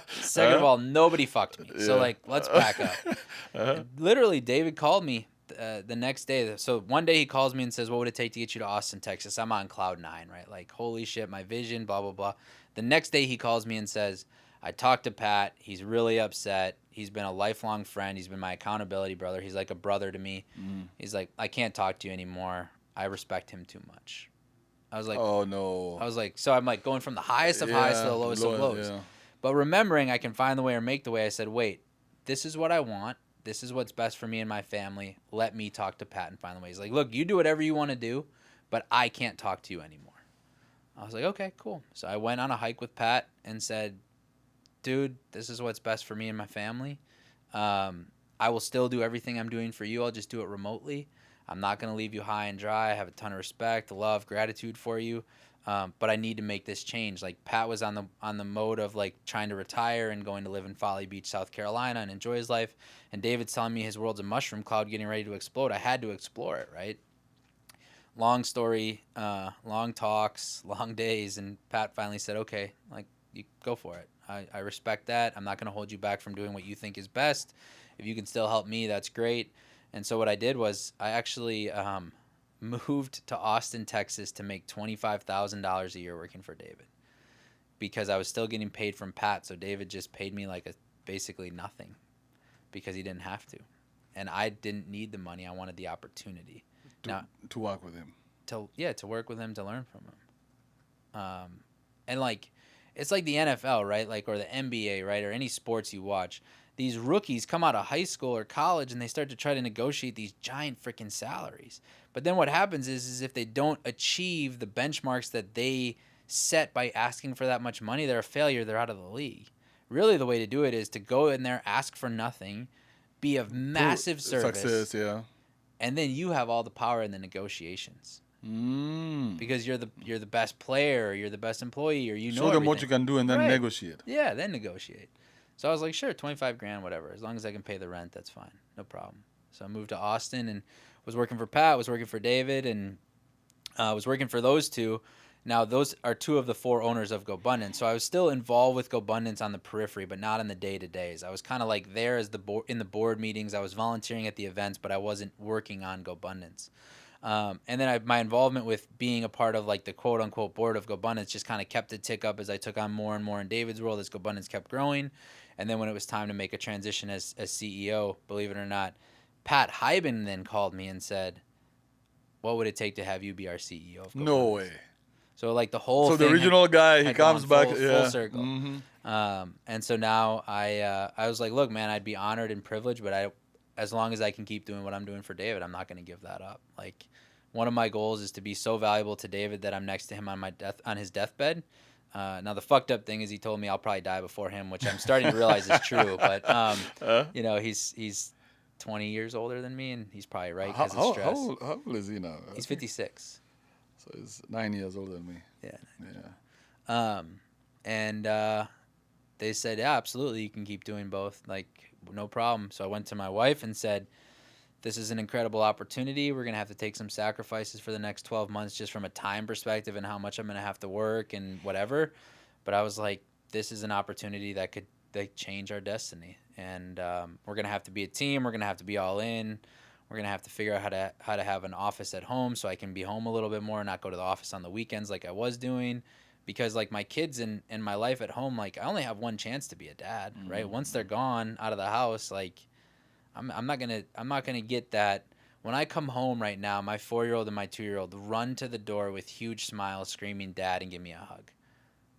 Second of all, nobody fucked me. So like, let's back up." And literally, David called me the next day. So one day he calls me and says, "What would it take to get you to Austin, Texas?" I'm on cloud 9, right? Like, holy shit, my vision, blah, blah, blah. The next day he calls me and says, "I talked to Pat. He's really upset. He's been a lifelong friend. He's been my accountability brother. He's like a brother to me." He's like, "I can't talk to you anymore. I respect him too much." I was like, "Oh no." I was like, so I'm like going from the highest of highs to the lowest of lows. Yeah. But remembering I can find the way or make the way, I said, "Wait, this is what I want. This is what's best for me and my family. Let me talk to Pat and find the way." He's like, "Look, you do whatever you want to do, but I can't talk to you anymore." I was like, "Okay, cool." So I went on a hike with Pat and said, "Dude, this is what's best for me and my family. I will still do everything I'm doing for you. I'll just do it remotely. I'm not going to leave you high and dry. I have a ton of respect, love, gratitude for you. But I need to make this change." Like, Pat was on the mode of like trying to retire and going to live in Folly Beach, South Carolina, and enjoy his life. And David's telling me his world's a mushroom cloud getting ready to explode. I had to explore it, right? Long story, long talks, long days, and Pat finally said, "Okay, like, you go for it. I respect that. I'm not going to hold you back from doing what you think is best. If you can still help me, that's great." And so what I did was I actually moved to Austin, Texas to make $25,000 a year working for David, because I was still getting paid from Pat. So David just paid me like basically nothing, because he didn't have to. And I didn't need the money. I wanted the opportunity. To work with him. To work with him, to learn from him. And like, it's like the NFL, right? Like, or the NBA, right? Or any sports you watch. These rookies come out of high school or college and they start to try to negotiate these giant freaking salaries. But then what happens is if they don't achieve the benchmarks that they set by asking for that much money, they're a failure. They're out of the league. Really, the way to do it is to go in there, ask for nothing, be of massive service. Success, yeah. And then you have all the power in the negotiations. Because you're the best player, or you're the best employee, or you know Show them everything. what you can do and then negotiate. Yeah, then negotiate. So I was like, sure, 25 grand, whatever. As long as I can pay the rent, that's fine. No problem. So I moved to Austin and was working for Pat, was working for David, and was working for those two. Now, those are 2 of the 4 owners of Gobundance. So I was still involved with Gobundance on the periphery, but not in the day-to-days. I was kind of like there as in the board meetings. I was volunteering at the events, but I wasn't working on Gobundance. And then my involvement with being a part of like the quote-unquote board of Gobundance just kind of kept it tick up as I took on more and more in David's world as Gobundance kept growing. And then when it was time to make a transition as CEO, believe it or not, Pat Hyben then called me and said, "What would it take to have you be our CEO of Gobundance?" No way. So like the whole So thing the original guy, he comes back full circle. Mm-hmm. And so now I was like, "Look, man, I'd be honored and privileged, but as long as I can keep doing what I'm doing for David, I'm not going to give that up." Like, one of my goals is to be so valuable to David that I'm next to him on his deathbed. Now the fucked up thing is he told me I'll probably die before him, which I'm starting to realize is true. But you know, he's 20 years older than me, and he's probably right because of stress. How old is he now? He's 56. So he's 9 years older than me. Yeah. And they said, "Yeah, absolutely, you can keep doing both. Like, no problem." So I went to my wife and said, "This is an incredible opportunity. We're going to have to take some sacrifices for the next 12 months just from a time perspective and how much I'm going to have to work and whatever." But I was like, this is an opportunity that could change our destiny. And we're going to have to be a team. We're going to have to be all in. We're going to have to figure out how to have an office at home so I can be home a little bit more and not go to the office on the weekends like I was doing. Because like my kids and my life at home, like I only have one chance to be a dad, right? Once they're gone out of the house, like I'm not gonna get that When I come home right now, my 4-year-old and my 2-year-old run to the door with huge smiles, screaming, "Dad," and give me a hug.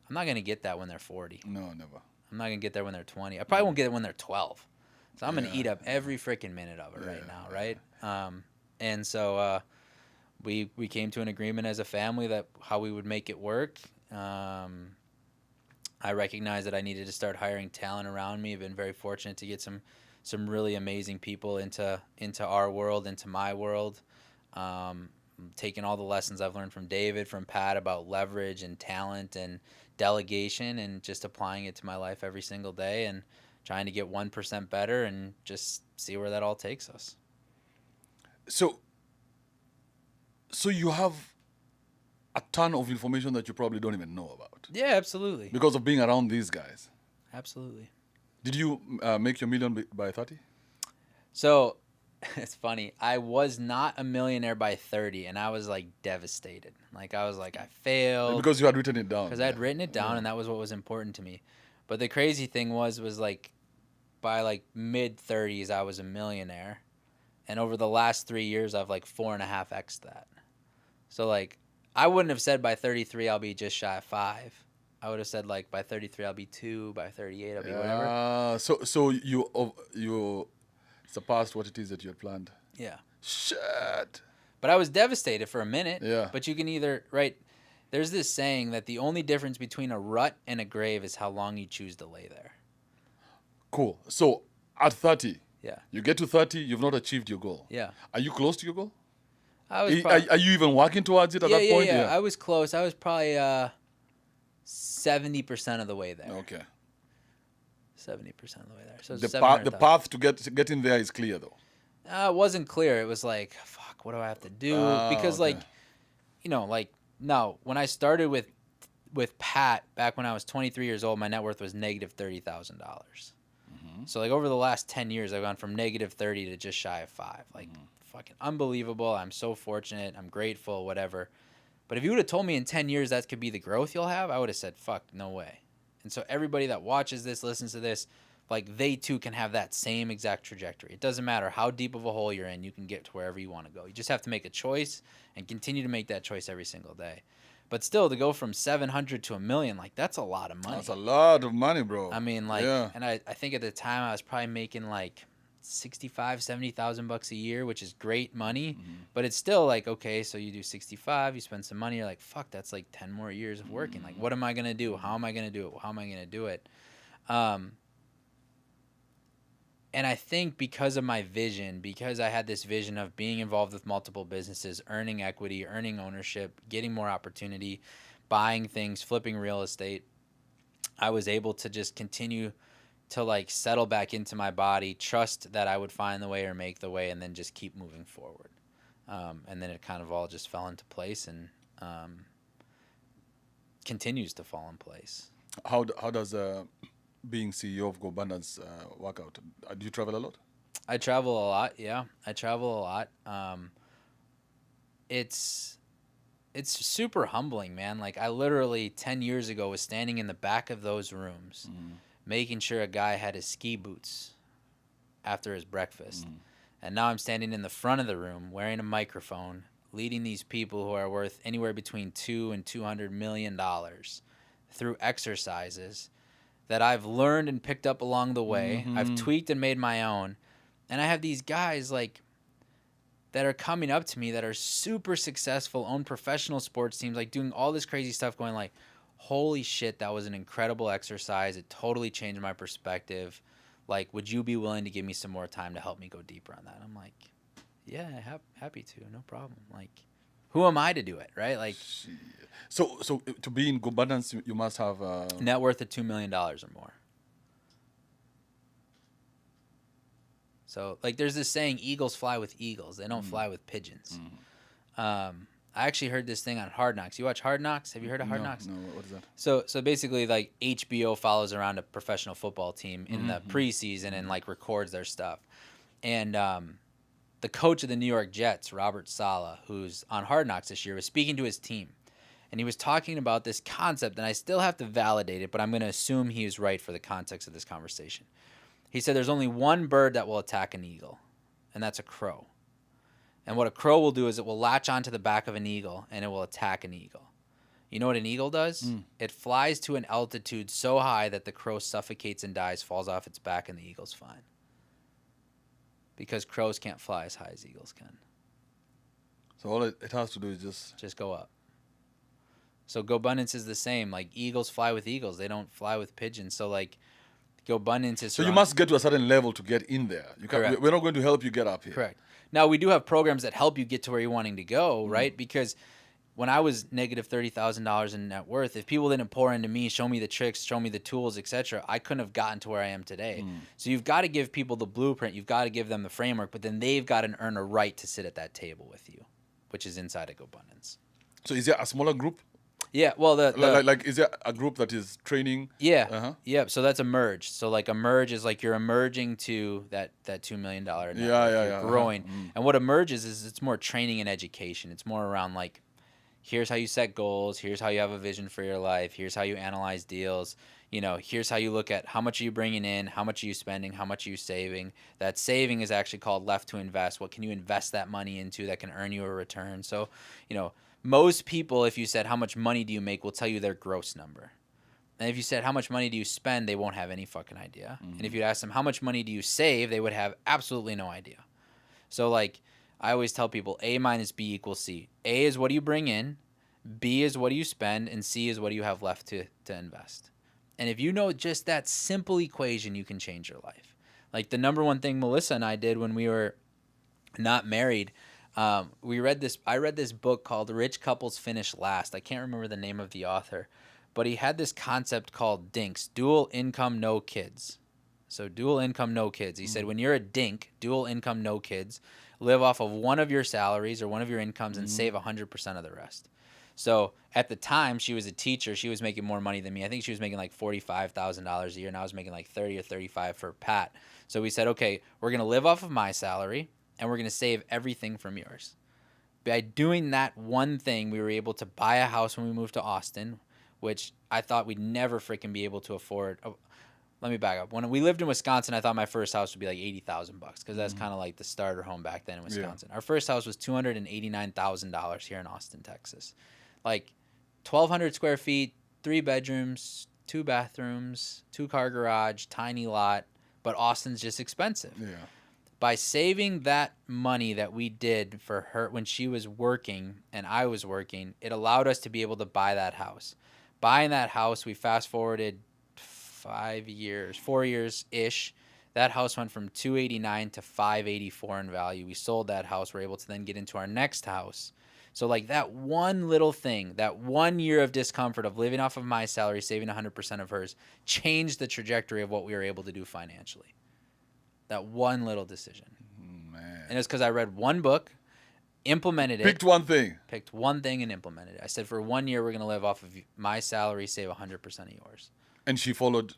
I'm not going to get that when they're 40. No, never. I'm not going to get there when they're 20. I probably won't get it when they're 12. So I'm going to Yeah. eat up every freaking minute of it right Yeah, now, right? And so we came to an agreement as a family that how we would make it work. I recognized that I needed to start hiring talent around me. I've been very fortunate to get some really amazing people into our world, into my world. Taking all the lessons I've learned from David, from Pat about leverage and talent and delegation, and just applying it to my life every single day and trying to get 1% better and just see where that all takes us. So you have a ton of information that you probably don't even know about Yeah, absolutely. because of being around these guys. Absolutely. Did you make your million by 30? So it's funny. I was not a millionaire by 30, and I was like devastated. Like I was like, I failed. Because you had written it down. Because I had written it down, and that was what was important to me. But the crazy thing was like by like mid 30s, I was a millionaire, and over the last 3 years, I've like 4.5x that. So like, I wouldn't have said by 33 I'll be just shy of 5. I would have said like by 33 I'll be 2. By 38 I'll be whatever. So you surpassed what it is that you had planned. Yeah. Shit. But I was devastated for a minute. Yeah. But you can either, right, there's this saying that the only difference between a rut and a grave is how long you choose to lay there. Cool. So at 30, Yeah. you get to 30, you've not achieved your goal. Yeah. Are you close to your goal? I was probably, Are you even working towards it at that point? Yeah. I was close. I was probably 70% of the way there. Okay. 70% of the way there. So The path to get in there is clear, though. It wasn't clear. It was like, fuck, what do I have to do? Because okay. like, you know, like no, when I started with Pat back when I was 23 years old, my net worth was negative $30,000. So like over the last 10 years, I've gone from negative 30 to just shy of 5. Like fucking unbelievable. I'm so fortunate. I'm grateful, whatever. But if you would have told me in 10 years that could be the growth you'll have, I would have said, fuck, no way. And so everybody that watches this, listens to this, like they too can have that same exact trajectory. It doesn't matter how deep of a hole you're in, you can get to wherever you want to go. You just have to make a choice and continue to make that choice every single day. But still, to go from 700 to $1 million, like that's a lot of money. That's a lot of money, bro. I mean, like, yeah. and I think at the time I was probably making like 65, 70,000 bucks a year, which is great money, but it's still like, okay, so you do 65, you spend some money, you're like, fuck, that's like 10 more years of working. Like, what am I going to do? How am I going to do it? How am I going to do it? And I think because of my vision, because I had this vision of being involved with multiple businesses, earning equity, earning ownership, getting more opportunity, buying things, flipping real estate, I was able to just continue to like settle back into my body, trust that I would find the way or make the way, and then just keep moving forward. And then it kind of all just fell into place and continues to fall in place. How does being CEO of Gobundance work out? Do you travel a lot? I travel a lot, yeah. I travel a lot. It's super humbling, man. Like I literally 10 years ago was standing in the back of those rooms making sure a guy had his ski boots after his breakfast. And now I'm standing in the front of the room wearing a microphone, leading these people who are worth anywhere between $2 and $200 million through exercises that I've learned and picked up along the way. I've tweaked and made my own. And I have these guys like that are coming up to me that are super successful, own professional sports teams, like doing all this crazy stuff, going like, holy shit, that was an incredible exercise. It totally changed my perspective. Like, would you be willing to give me some more time to help me go deeper on that? And I'm like, yeah, happy to, no problem. Like, who am I to do it, right? Like, so to be in Gobundance, you must have net worth of $2 million or more. So, like, there's this saying, eagles fly with eagles. They don't fly with pigeons. I actually heard this thing on Hard Knocks. You watch Hard Knocks? Have you heard of Hard Knocks? No, what is that? So basically, like, HBO follows around a professional football team in the preseason and, like, records their stuff. And the coach of the New York Jets, Robert Saleh, who's on Hard Knocks this year, was speaking to his team. And he was talking about this concept, and I still have to validate it, but I'm going to assume he is right for the context of this conversation. He said there's only one bird that will attack an eagle, and that's a crow. And what a crow will do is it will latch onto the back of an eagle and it will attack an eagle. You know what an eagle does? It flies to an altitude so high that the crow suffocates and dies, falls off its back, and the eagle's fine. Because crows can't fly as high as eagles can. So all it has to do is just go up. So Gobundance is the same. Like, eagles fly with eagles. They don't fly with pigeons. So, like, Gobundance is... So you must get to a certain level to get in there. You can't, we're not going to help you get up here. Correct. Now, we do have programs that help you get to where you're wanting to go, right? Because when I was negative $30,000 in net worth, if people didn't pour into me, show me the tricks, show me the tools, etc., I couldn't have gotten to where I am today. So you've got to give people the blueprint. You've got to give them the framework, but then they've got to earn a right to sit at that table with you, which is inside of Gobundance. So is there a smaller group? Yeah, well, like is there a group that is training? Yeah, yeah. So that's a merge. So like a merge is like you're emerging to that $2 million net worth. You're growing. And what a merge is it's more training and education. It's more around like, here's how you set goals. Here's how you have a vision for your life. Here's how you analyze deals. You know, here's how you look at how much are you bringing in, how much are you spending, how much are you saving. That saving is actually called left to invest. What can you invest that money into that can earn you a return? So, you know, most people, if you said how much money do you make, will tell you their gross number. And if you said how much money do you spend, they won't have any fucking idea. And if you ask them how much money do you save, they would have absolutely no idea. So like I always tell people, A minus B equals C. A is what do you bring in, B is what do you spend, and C is what do you have left to invest. And if you know just that simple equation, you can change your life. Like the number one thing Melissa and I did when we were not married, I read this book called Rich Couples Finish Last. I can't remember the name of the author, but he had this concept called DINKs, dual income, no kids. So dual income, no kids. He said when you're a DINK, dual income, no kids, live off of one of your salaries or one of your incomes and save 100% of the rest. So at the time, she was a teacher. She was making more money than me. I think she was making like $45,000 a year, and I was making like 30 or 35 for Pat. So we said, okay, we're going to live off of my salary, and we're going to save everything from yours. By doing that one thing, we were able to buy a house when we moved to Austin, which I thought we'd never freaking be able to afford. Oh, let me back up. When we lived in Wisconsin, I thought my first house would be like $80,000 because that's kind of like the starter home back then in Wisconsin. Yeah. Our first house was $289,000 here in Austin, Texas. Like 1,200 square feet, 3 bedrooms, 2 bathrooms, 2-car garage, tiny lot, but Austin's just expensive. Yeah. By saving that money that we did for her when she was working and I was working, it allowed us to be able to buy that house. Buying that house, we fast forwarded 4 years-ish. That house went from $289,000 to $584,000 in value. We sold that house. We're able to then get into our next house. So like that one little thing, that 1 year of discomfort of living off of my salary, saving 100% of hers, changed the trajectory of what we were able to do financially. That one little decision. Man. And it's because I read one book, implemented it. Picked one thing. Picked one thing and implemented it. I said, for 1 year, we're going to live off of my salary, save 100% of yours. And she followed?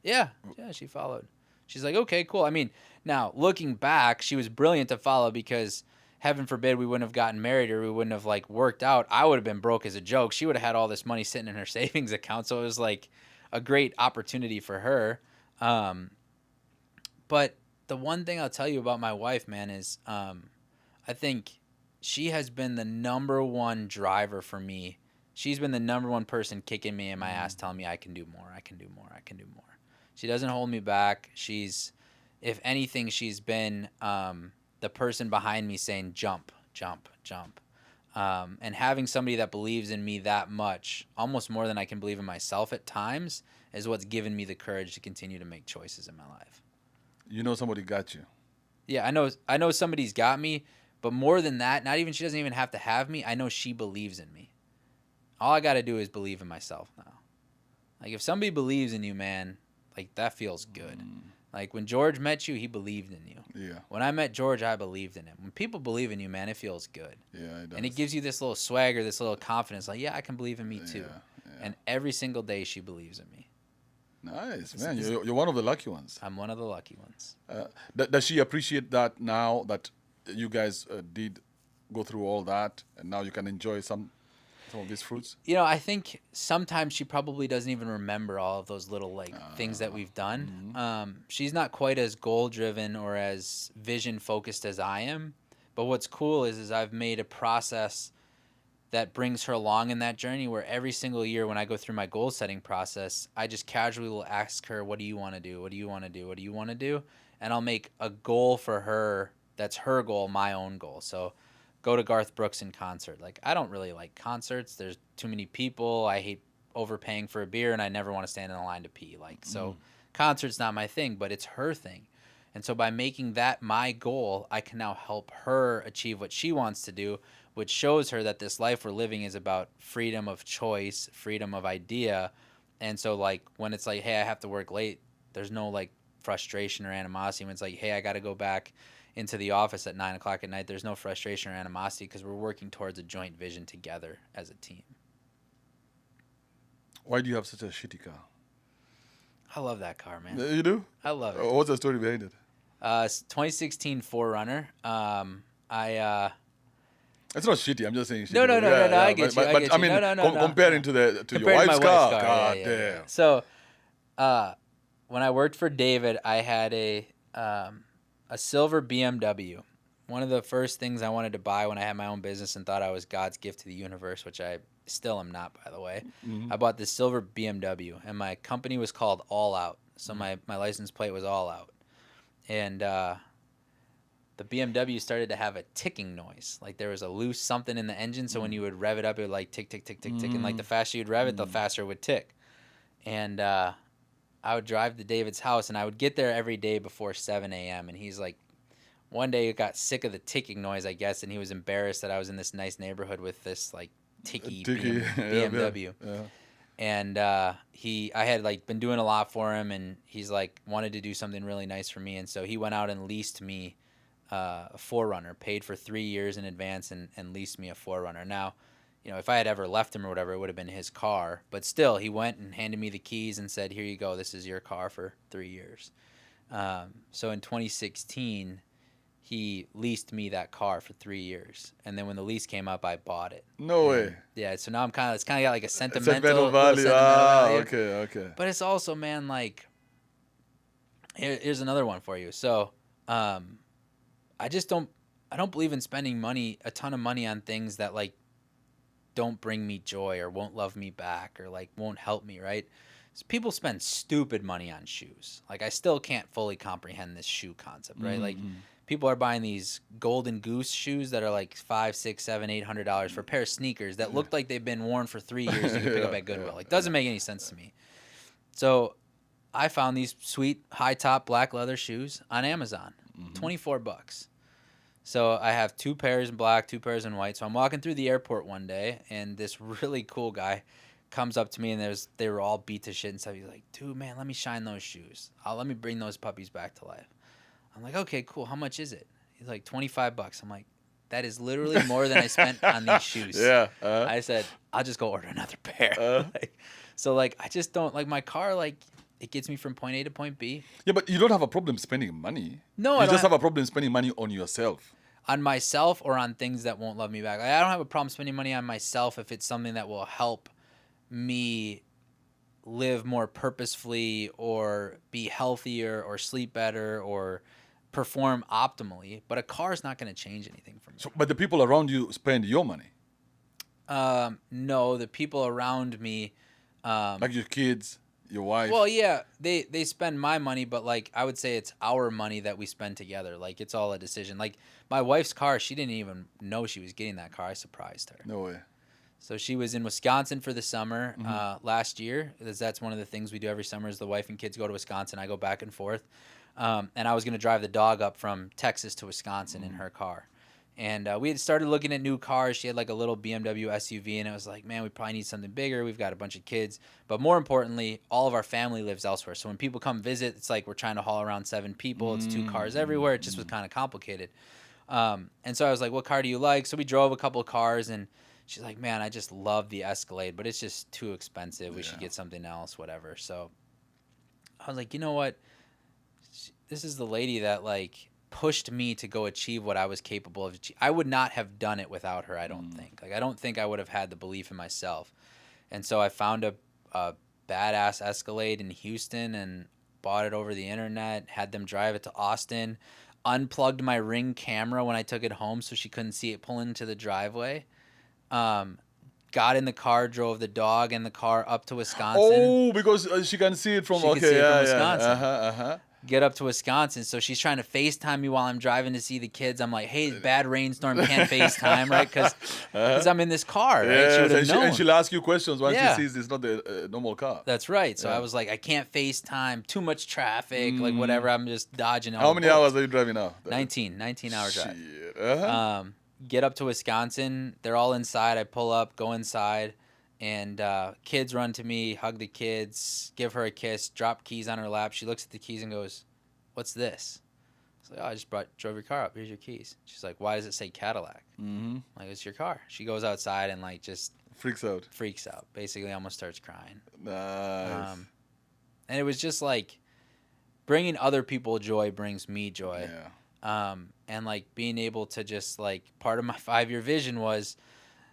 Yeah, she followed. She's like, okay, cool. I mean, now, looking back, she was brilliant to follow because, heaven forbid, we wouldn't have gotten married or we wouldn't have, like, worked out. I would have been broke as a joke. She would have had all this money sitting in her savings account, so it was, like, a great opportunity for her. But the one thing I'll tell you about my wife, man, is I think she has been the number one driver for me. She's been the number one person kicking me in my ass, telling me I can do more, I can do more, I can do more. She doesn't hold me back. She's, if anything, she's been the person behind me saying, jump, jump, jump. And having somebody that believes in me that much, almost more than I can believe in myself at times, is what's given me the courage to continue to make choices in my life. You know somebody got you. Yeah, I know somebody's got me, but more than that, she doesn't even have to have me. I know she believes in me. All I got to do is believe in myself now. Like, if somebody believes in you, man, like, that feels good. Like, when George met you, he believed in you. Yeah. When I met George, I believed in him. When people believe in you, man, it feels good. Yeah, it does. And it gives you this little swagger, this little confidence. Like, yeah, I can believe in me too. Yeah. And every single day she believes in me. Nice, man. You're one of the lucky ones. I'm one of the lucky ones. Does she appreciate that now that you guys did go through all that and now you can enjoy some of these fruits? You know, I think sometimes she probably doesn't even remember all of those little things that we've done. She's not quite as goal driven or as vision focused as I am, But what's cool is I've made a process that brings her along in that journey, where every single year when I go through my goal setting process, I just casually will ask her, what do you want to do? What do you want to do? What do you want to do? And I'll make a goal for her that's her goal, my own goal. So go to Garth Brooks in concert. Like, I don't really like concerts. There's too many people. I hate overpaying for a beer, and I never want to stand in a line to pee. Like, so concert's not my thing, but it's her thing. And so by making that my goal, I can now help her achieve what she wants to do, which shows her that this life we're living is about freedom of choice, freedom of idea. And so, like, when it's like, hey, I have to work late, there's no, like, frustration or animosity. When it's like, hey, I got to go back into the office at 9 o'clock at night, there's no frustration or animosity, because we're working towards a joint vision together as a team. Why do you have such a shitty car? I love that car, man. You do? I love it. What's the story behind it? 2016 4Runner. It's not shitty. I'm just saying shitty. No, I get you. But I mean, comparing to your Compared wife's to my car. wife's car. God Yeah. damn. So, when I worked for David, I had a silver BMW. One of the first things I wanted to buy when I had my own business and thought I was God's gift to the universe, which I still am not, by the way. I bought this silver BMW, and my company was called All Out. So my license plate was All Out. And the BMW started to have a ticking noise. Like, there was a loose something in the engine, so when you would rev it up, it would, like, tick, tick, tick, tick, tick. And, like, the faster you'd rev it, the faster it would tick. And I would drive to David's house, and I would get there every day before 7 a.m. And he's like, one day he got sick of the ticking noise, I guess, and he was embarrassed that I was in this nice neighborhood with this, like, ticky BMW. Yeah. And I had, like, been doing a lot for him, and he's, like, wanted to do something really nice for me. And so he went out and leased me a 4Runner, paid for 3 years in advance, and leased me a 4Runner. Now, you know, if I had ever left him or whatever, it would have been his car. But still, he went and handed me the keys and said, here you go, this is your car for 3 years. So in 2016, he leased me that car for 3 years. And then when the lease came up, I bought it. No way. Yeah, so now it's kind of got like a sentimental value. value. Okay. But it's also, man, like, here's another one for you. So, I don't believe in spending a ton of money on things that, like, don't bring me joy or won't love me back or, like, won't help me, right? So people spend stupid money on shoes. Like, I still can't fully comprehend this shoe concept, right? Like, people are buying these Golden Goose shoes that are like $500, $600, $700, $800 for a pair of sneakers that look like they've been worn for 3 years. You can pick up at Goodwill. Like, doesn't make any sense to me. So I found these sweet high top black leather shoes on Amazon, $24. So I have 2 pairs in black, 2 pairs in white. So I'm walking through the airport one day, and this really cool guy comes up to me, and they were all beat to shit and stuff. He's like, dude, man, let me shine those shoes. Let me bring those puppies back to life. I'm like, okay, cool. How much is it? He's like, $25. I'm like, that is literally more than I spent on these shoes. Yeah. I said, I'll just go order another pair. I just don't, like, my car, like, it gets me from point A to point B. Yeah, but you don't have a problem spending money. No, you just have a problem spending money on yourself. On myself or on things that won't love me back. Like, I don't have a problem spending money on myself if it's something that will help me live more purposefully or be healthier or sleep better or perform optimally. But a car is not going to change anything for me. So, but the people around you spend your money. No, the people around me, like your kids, your wife. well, yeah, they spend my money, but, like, I would say it's our money that we spend together. Like, it's all a decision. Like, my wife's car, she didn't even know she was getting that car. I surprised her. No way. So she was in Wisconsin for the summer last year. That's one of the things we do every summer is the wife and kids go to Wisconsin. I go back and forth. And I was going to drive the dog up from Texas to Wisconsin in her car. And we had started looking at new cars. She had, like, a little BMW SUV, and it was like, man, we probably need something bigger. We've got a bunch of kids. But more importantly, all of our family lives elsewhere. So when people come visit, it's like we're trying to haul around 7 people. It's 2 cars everywhere. It just was kind of complicated. And so I was like, what car do you like? So we drove a couple of cars, and she's like, man, I just love the Escalade, but it's just too expensive. We should get something else, whatever. So I was like, you know what? This is the lady that, like, pushed me to go achieve what I was capable of achieving. I would not have done it without her, I don't think. Like, I don't think I would have had the belief in myself. And so I found a badass Escalade in Houston and bought it over the internet, had them drive it to Austin. unplugged my Ring camera when I took it home so she couldn't see it pulling into the driveway. Got in the car, drove the dog and the car up to Wisconsin. Oh, because she can see it from, She can see it from Wisconsin. Uh-huh. Get up to Wisconsin. So she's trying to FaceTime me while I'm driving to see the kids. I'm like, hey, bad rainstorm, can't FaceTime, right? Because I'm in this car, right? Yes, She would have and, known. and she'll ask you questions once Yeah. she sees it's not the normal car. That's right. So Yeah. I was like, I can't FaceTime, too much traffic, like whatever. I'm just dodging. How many hours are you driving now? 19-hour drive. Shit. Uh-huh. Get up to Wisconsin. They're all inside. I pull up, go inside, and kids run to me, hug the kids, give her a kiss, drop keys on her lap. She looks at the keys and goes, "What's this?" I was like, "Oh, I just drove your car up. Here's your keys." She's like, "Why does it say Cadillac?" Mm-hmm. I'm like, "It's your car." She goes outside and like just Freaks out. Basically, almost starts crying. Nice. And it was just like bringing other people joy brings me joy. Yeah. And like being able to just like part of my 5-year vision was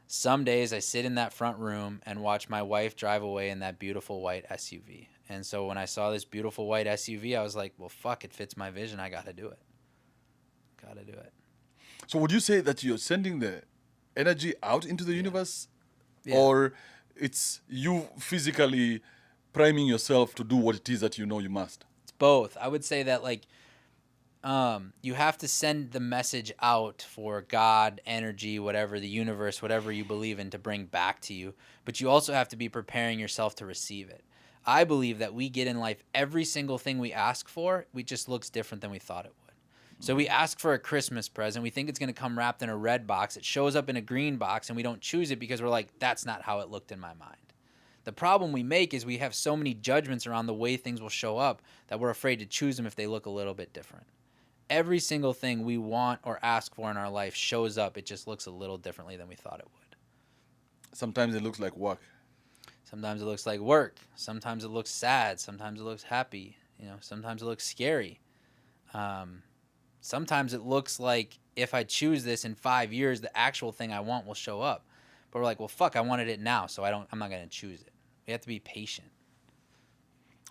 some days I sit in that front room and watch my wife drive away in that beautiful white SUV. And so when I saw this beautiful white SUV, I was like, well, fuck, it fits my vision. I got to do it. Got to do it. So would you say that you're sending the energy out into the universe? Yeah. Or it's you physically priming yourself to do what it is that you know you must? It's both. I would say that like you have to send the message out for God, energy, whatever, the universe, whatever you believe in to bring back to you. But you also have to be preparing yourself to receive it. I believe that we get in life every single thing we ask for, it just looks different than we thought it would. So we ask for a Christmas present. We think it's going to come wrapped in a red box. It shows up in a green box, and we don't choose it because we're like, that's not how it looked in my mind. The problem we make is we have so many judgments around the way things will show up that we're afraid to choose them if they look a little bit different. Every single thing we want or ask for in our life shows up. It just looks a little differently than we thought it would. Sometimes it looks like work. Sometimes it looks like work. Sometimes it looks sad. Sometimes it looks happy. Sometimes it looks scary. Sometimes it looks like if I choose this in 5 years, the actual thing I want will show up. But we're like, well, fuck, I wanted it now, so I'm not going to choose it. We have to be patient.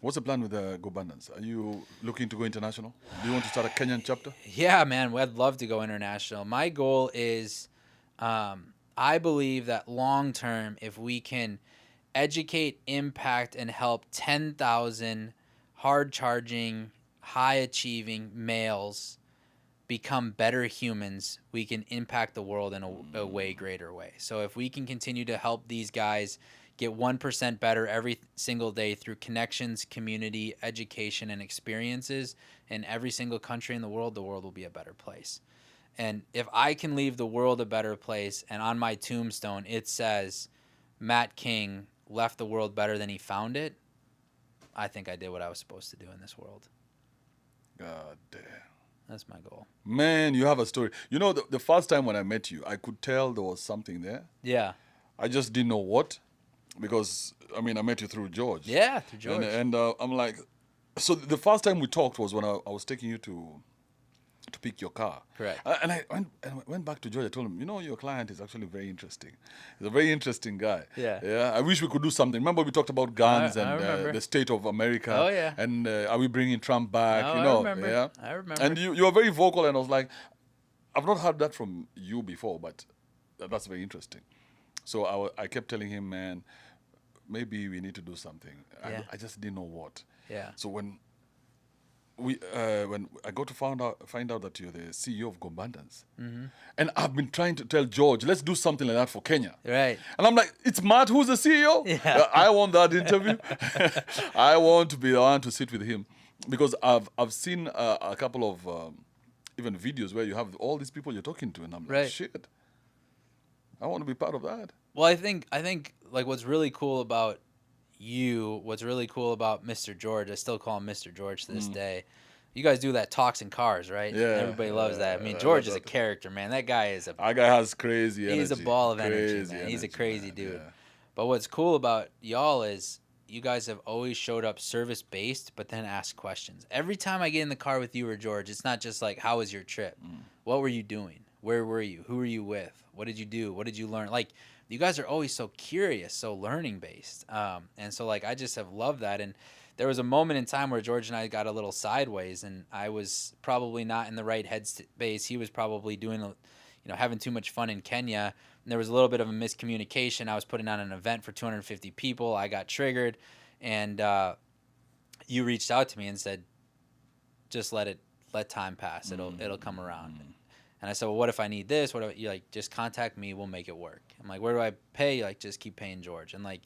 What's the plan with Gobundance? Are you looking to go international? Do you want to start a Kenyan chapter? Yeah, man, I'd love to go international. My goal is, I believe that long term, if we can educate, impact, and help 10,000 hard-charging, high-achieving males become better humans, we can impact the world in a way greater way. So if we can continue to help these guys get 1% better every single day through connections, community, education, and experiences in every single country in the world will be a better place. And if I can leave the world a better place, and on my tombstone it says, Matt King left the world better than he found it, I think I did what I was supposed to do in this world. God damn. That's my goal. Man, you have a story. You know, the first time when I met you, I could tell there was something there. Yeah. I just didn't know what, because, I met you through George. Yeah, through George. And I'm like, so the first time we talked was when I was taking you to pick your car. Correct. And I went back to George. I told him, your client is actually very interesting. He's a very interesting guy. Yeah. Yeah. I wish we could do something. Remember we talked about guns I and remember. the state of America. Oh, yeah. And are we bringing Trump back? Oh, I remember. Yeah. I remember. And you were very vocal, and I was like, I've not heard that from you before, but that's very interesting. So I kept telling him, man, maybe we need to do something. Yeah. I just didn't know what. Yeah. So when I got to find out that you're the CEO of Gobundance, and I've been trying to tell George, let's do something like that for Kenya. Right. And I'm like, it's Matt who's the CEO. Yeah. I want that interview. I want to be the one to sit with him, because I've seen a couple of even videos where you have all these people you're talking to, and I'm like, Right. shit, I want to be part of that. Well, I think like what's really cool about what's really cool about Mr. George, I still call him Mr. George to this day. You guys do that talks in cars, right? Yeah. Everybody loves that. I mean, George is a character, man. That guy is That guy has crazy energy. he's a ball of energy, Crazy man. He's a energy, crazy man. dude. Yeah. But what's cool about y'all is you guys have always showed up service-based, but then asked questions. Every time I get in the car with you or George, it's not just like, how was your trip? What were you doing? Where were you? Who were you with? What did you do? What did you learn? Like, you guys are always so curious, so learning-based. And so, like, I just have loved that. And there was a moment in time where George and I got a little sideways, and I was probably not in the right headspace. He was probably doing, having too much fun in Kenya. And there was a little bit of a miscommunication. I was putting on an event for 250 people. I got triggered, and you reached out to me and said, just let time pass. It'll come around. And I said, well, what if I need this? What if you like? Just contact me. We'll make it work. I'm like, where do I pay? You're like, just keep paying George. And like,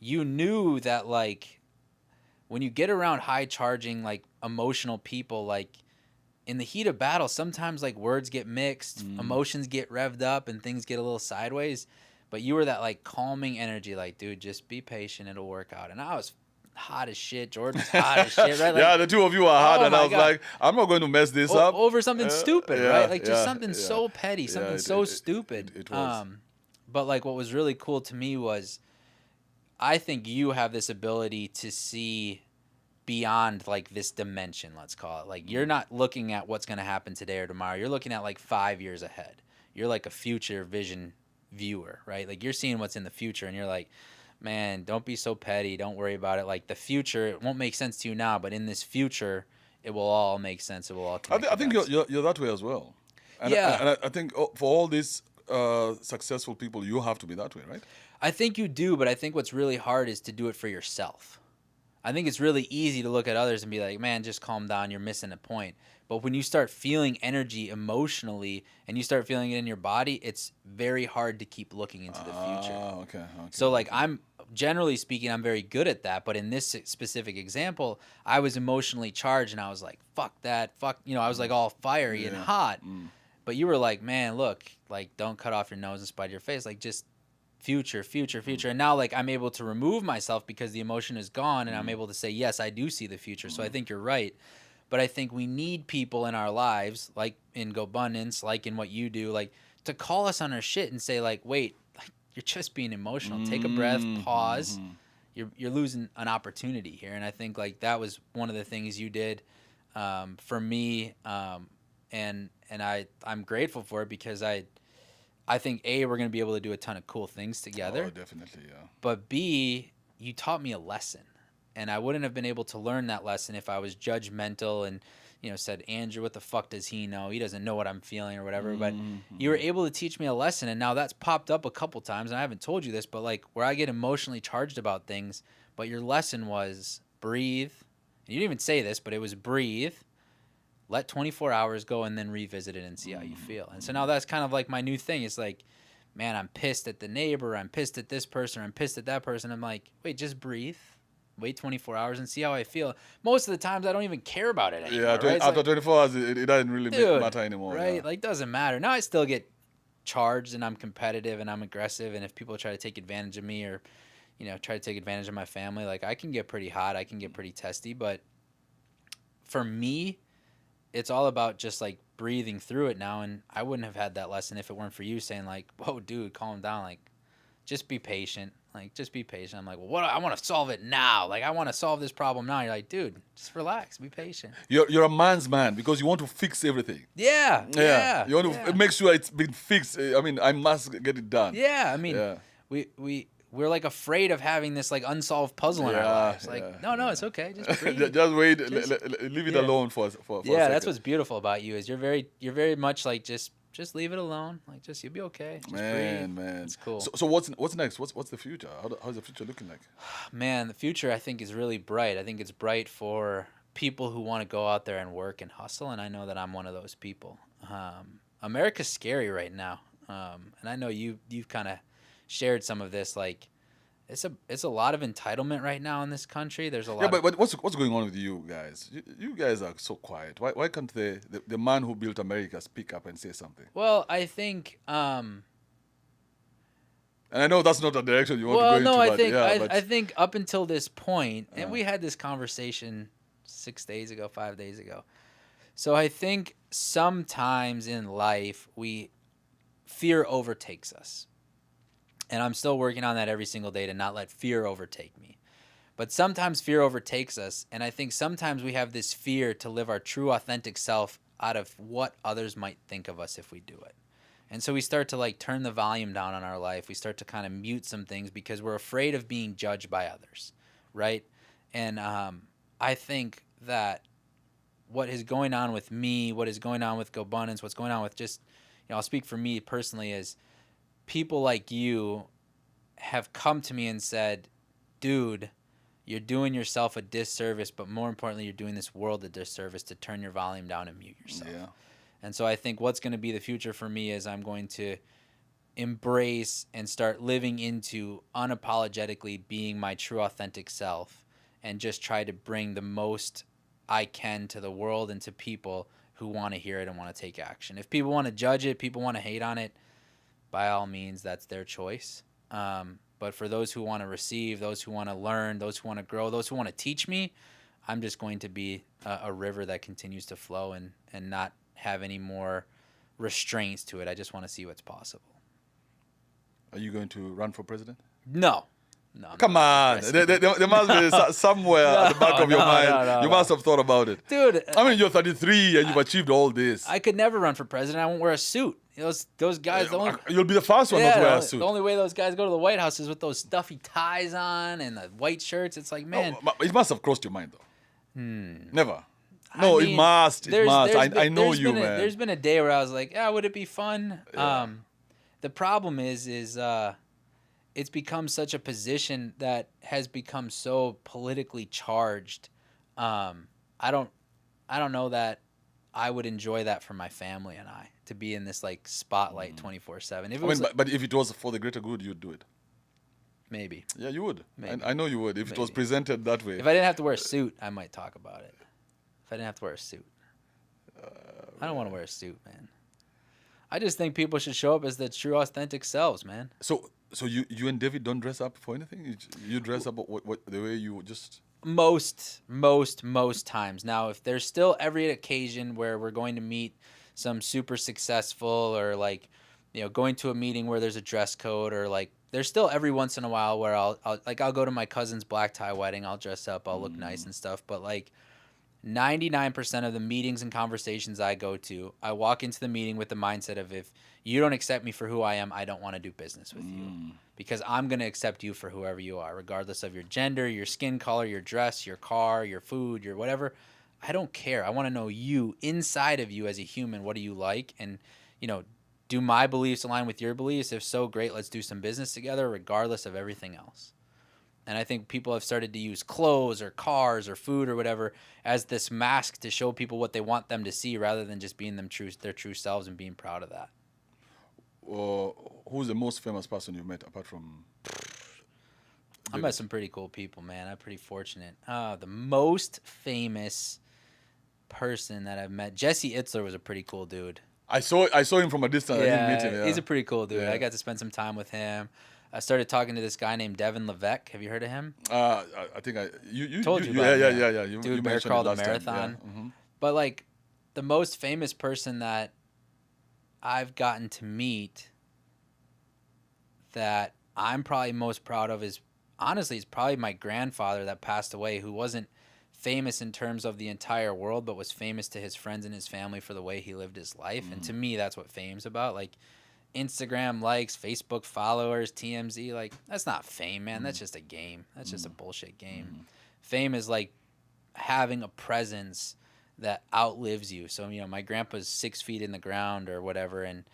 you knew that like, when you get around high charging, like emotional people, like in the heat of battle, sometimes like words get mixed, emotions get revved up, and things get a little sideways. But you were that like calming energy, like, dude, just be patient. It'll work out. And I was hot as shit. Jordan's hot as shit, right? Like, yeah, the two of you are hot, oh and I was God. like, I'm not going to mess this up over something stupid, yeah, right? Like just yeah, something yeah. so petty, something so stupid. It was. But like what was really cool to me was, I think you have this ability to see beyond like this dimension, let's call it. Like you're not looking at what's going to happen today or tomorrow. You're looking at like 5 years ahead. You're like a future vision viewer, right? Like you're seeing what's in the future, and you're like, man, don't be so petty. Don't worry about it. Like the future, it won't make sense to you now, but in this future, it will all make sense. It will all connect. I think you're that way as well. And yeah. And I think for all these successful people, you have to be that way, right? I think you do, but I think what's really hard is to do it for yourself. I think it's really easy to look at others and be like, man, just calm down. You're missing a point. But when you start feeling energy emotionally and you start feeling it in your body, it's very hard to keep looking into the future. Okay. So like I'm generally speaking, I'm very good at that. But in this specific example, I was emotionally charged and I was like, fuck that. Fuck, I was like all fiery and hot. But you were like, man, look, like don't cut off your nose and spite your face. Like just future. And now like I'm able to remove myself because the emotion is gone, and I'm able to say, yes, I do see the future. So I think you're right. But I think we need people in our lives, like in Gobundance, like in what you do, like to call us on our shit and say like, wait, like, you're just being emotional. Take a breath, pause. You're losing an opportunity here. And I think like that was one of the things you did for me. And I'm grateful for it because I think A, we're going to be able to do a ton of cool things together. Oh, definitely, yeah. But B, you taught me a lesson. And I wouldn't have been able to learn that lesson if I was judgmental and, said, Andrew, what the fuck does he know? He doesn't know what I'm feeling or whatever. But you were able to teach me a lesson. And now that's popped up a couple times. And I haven't told you this, but like where I get emotionally charged about things. But your lesson was breathe. And you didn't even say this, but it was breathe. Let 24 hours go and then revisit it and see how you feel. And so now that's kind of like my new thing. It's like, man, I'm pissed at the neighbor. I'm pissed at this person. I'm pissed at that person. I'm like, wait, just breathe. Wait 24 hours and see how I feel. Most of the times I don't even care about it anymore. Yeah, right? after 24 hours, it doesn't really matter anymore. Right? Yeah. Like, doesn't matter. Now I still get charged and I'm competitive and I'm aggressive. And if people try to take advantage of me or, try to take advantage of my family, like I can get pretty hot. I can get pretty testy. But for me, it's all about just like breathing through it now. And I wouldn't have had that lesson if it weren't for you saying like, whoa, dude, calm down. Like, just be patient. Like, just be patient. I'm like, well, I want to solve it now. Like, I want to solve this problem now. You're like, dude, just relax. Be patient. You're a man's man because you want to fix everything. Yeah. You want to make sure it's been fixed. I mean, I must get it done. Yeah. I mean, we're like afraid of having this like unsolved puzzle in our lives. Like, no, it's okay. Just breathe. Just wait. Leave it alone for a second. That's what's beautiful about you is you're very much like just leave it alone. Like you'll be okay. Just breathe. Man, it's cool. So what's next? What's the future? How's the future looking like? Man, the future I think is really bright. I think it's bright for people who want to go out there and work and hustle, and I know that I'm one of those people. America's scary right now, and I know you've kind of shared some of this. Like, it's a lot of entitlement right now in this country. There's a lot. Yeah, but what's going on with you guys? You guys are so quiet. Why can't the man who built America speak up and say something? Well, I think. And I know that's not the direction you want to go into. Well, no, I think up until this point, and we had this conversation 5 days ago. So I think sometimes in life fear overtakes us. And I'm still working on that every single day to not let fear overtake me. But sometimes fear overtakes us. And I think sometimes we have this fear to live our true, authentic self out of what others might think of us if we do it. And so we start to like turn the volume down on our life. We start to kind of mute some things because we're afraid of being judged by others, right? And I think that what is going on with me, what is going on with Gobundance, what's going on with just, I'll speak for me personally, is people like you have come to me and said, dude, you're doing yourself a disservice, but more importantly, you're doing this world a disservice to turn your volume down and mute yourself. Yeah. And so I think what's going to be the future for me is I'm going to embrace and start living into unapologetically being my true authentic self and just try to bring the most I can to the world and to people who want to hear it and want to take action. If people want to judge it, people want to hate on it, by all means, that's their choice. But for those who want to receive, those who want to learn, those who want to grow, those who want to teach me, I'm just going to be a river that continues to flow and not have any more restraints to it. I just want to see what's possible. Are you going to run for president? No. No. Come on. There must be somewhere at the back of your mind. You must have thought about it. Dude. I mean, you're 33 and you've achieved all this. I could never run for president. I won't wear a suit. Those guys. You'll be the first one not to wear a suit. The only way those guys go to the White House is with those stuffy ties on and the white shirts. It's like, man. No, it must have crossed your mind, though. Never. No, it must. It must. I know you, man. There's been a day where I was like, yeah, would it be fun? Yeah. The problem is it's become such a position that has become so politically charged. I don't know that I would enjoy that for my family and I to be in this like spotlight 24/7. But if it was for the greater good, you'd do it. Maybe. Yeah, you would. Maybe. I know you would if it was presented that way. If I didn't have to wear a suit, I might talk about it. If I didn't have to wear a suit. I don't want to wear a suit, man. I just think people should show up as their true, authentic selves, man. So you and David don't dress up for anything? You dress up what the way you just... Most times. Now, if there's still every occasion where we're going to meet some super successful or like, going to a meeting where there's a dress code or like, there's still every once in a while where I'll go to my cousin's black tie wedding. I'll dress up. I'll look nice and stuff. But like 99% of the meetings and conversations I go to, I walk into the meeting with the mindset of if you don't accept me for who I am, I don't want to do business with you. Because I'm going to accept you for whoever you are, regardless of your gender, your skin color, your dress, your car, your food, your whatever. I don't care. I want to know you, inside of you as a human. What do you like? And, do my beliefs align with your beliefs? If so, great, let's do some business together, regardless of everything else. And I think people have started to use clothes or cars or food or whatever as this mask to show people what they want them to see rather than just being their true selves and being proud of that. Who's the most famous person you've met apart from... I met some pretty cool people, man. I'm pretty fortunate. The most famous person that I've met, Jesse Itzler was a pretty cool dude. I saw him from a distance. I didn't meet him. Yeah. He's a pretty cool dude. Yeah. I got to spend some time with him. I started talking to this guy named Devin Levesque. Have you heard of him? I think you told you about him. Yeah. Dude, you Bear crawled a marathon. Yeah. Mm-hmm. But like the most famous person that I've gotten to meet that I'm probably most proud of is honestly it's probably my grandfather that passed away, who wasn't famous in terms of the entire world, but was famous to his friends and his family for the way he lived his life. And to me, that's what fame's about. Like Instagram likes, Facebook followers, TMZ, like that's not fame, man. That's just a game. That's just a bullshit game. Fame is like having a presence that outlives you. So, my grandpa's 6 feet in the ground or whatever, and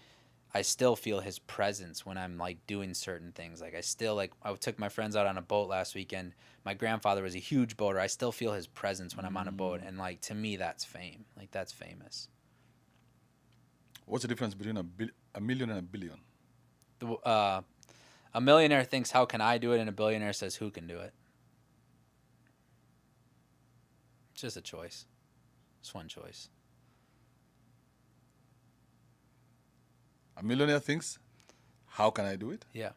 I still feel his presence when I'm like doing certain things. Like I took my friends out on a boat last weekend. My grandfather was a huge boater. I still feel his presence when I'm on a boat. And like, to me, that's fame. Like that's famous. What's the difference between a million and a billion? A millionaire thinks, how can I do it? And a billionaire says, who can do it? It's just a choice. It's one choice. A millionaire thinks, how can I do it? Yeah.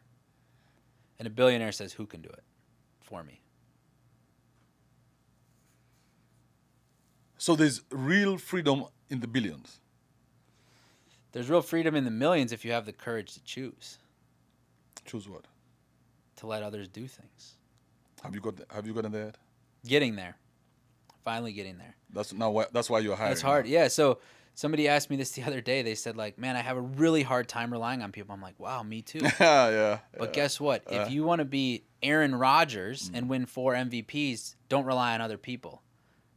And a billionaire says, who can do it for me? So there's real freedom in the billions. There's real freedom in the millions if you have the courage to choose. Choose what? To let others do things. Have you gotten there? Getting there. Finally getting there. That's why you're hiring. That's hard. Yeah. So somebody asked me this the other day. They said like, man, I have a really hard time relying on people. I'm like, wow, me too. Yeah. But guess what? If you want to be Aaron Rodgers and win 4 MVPs, don't rely on other people.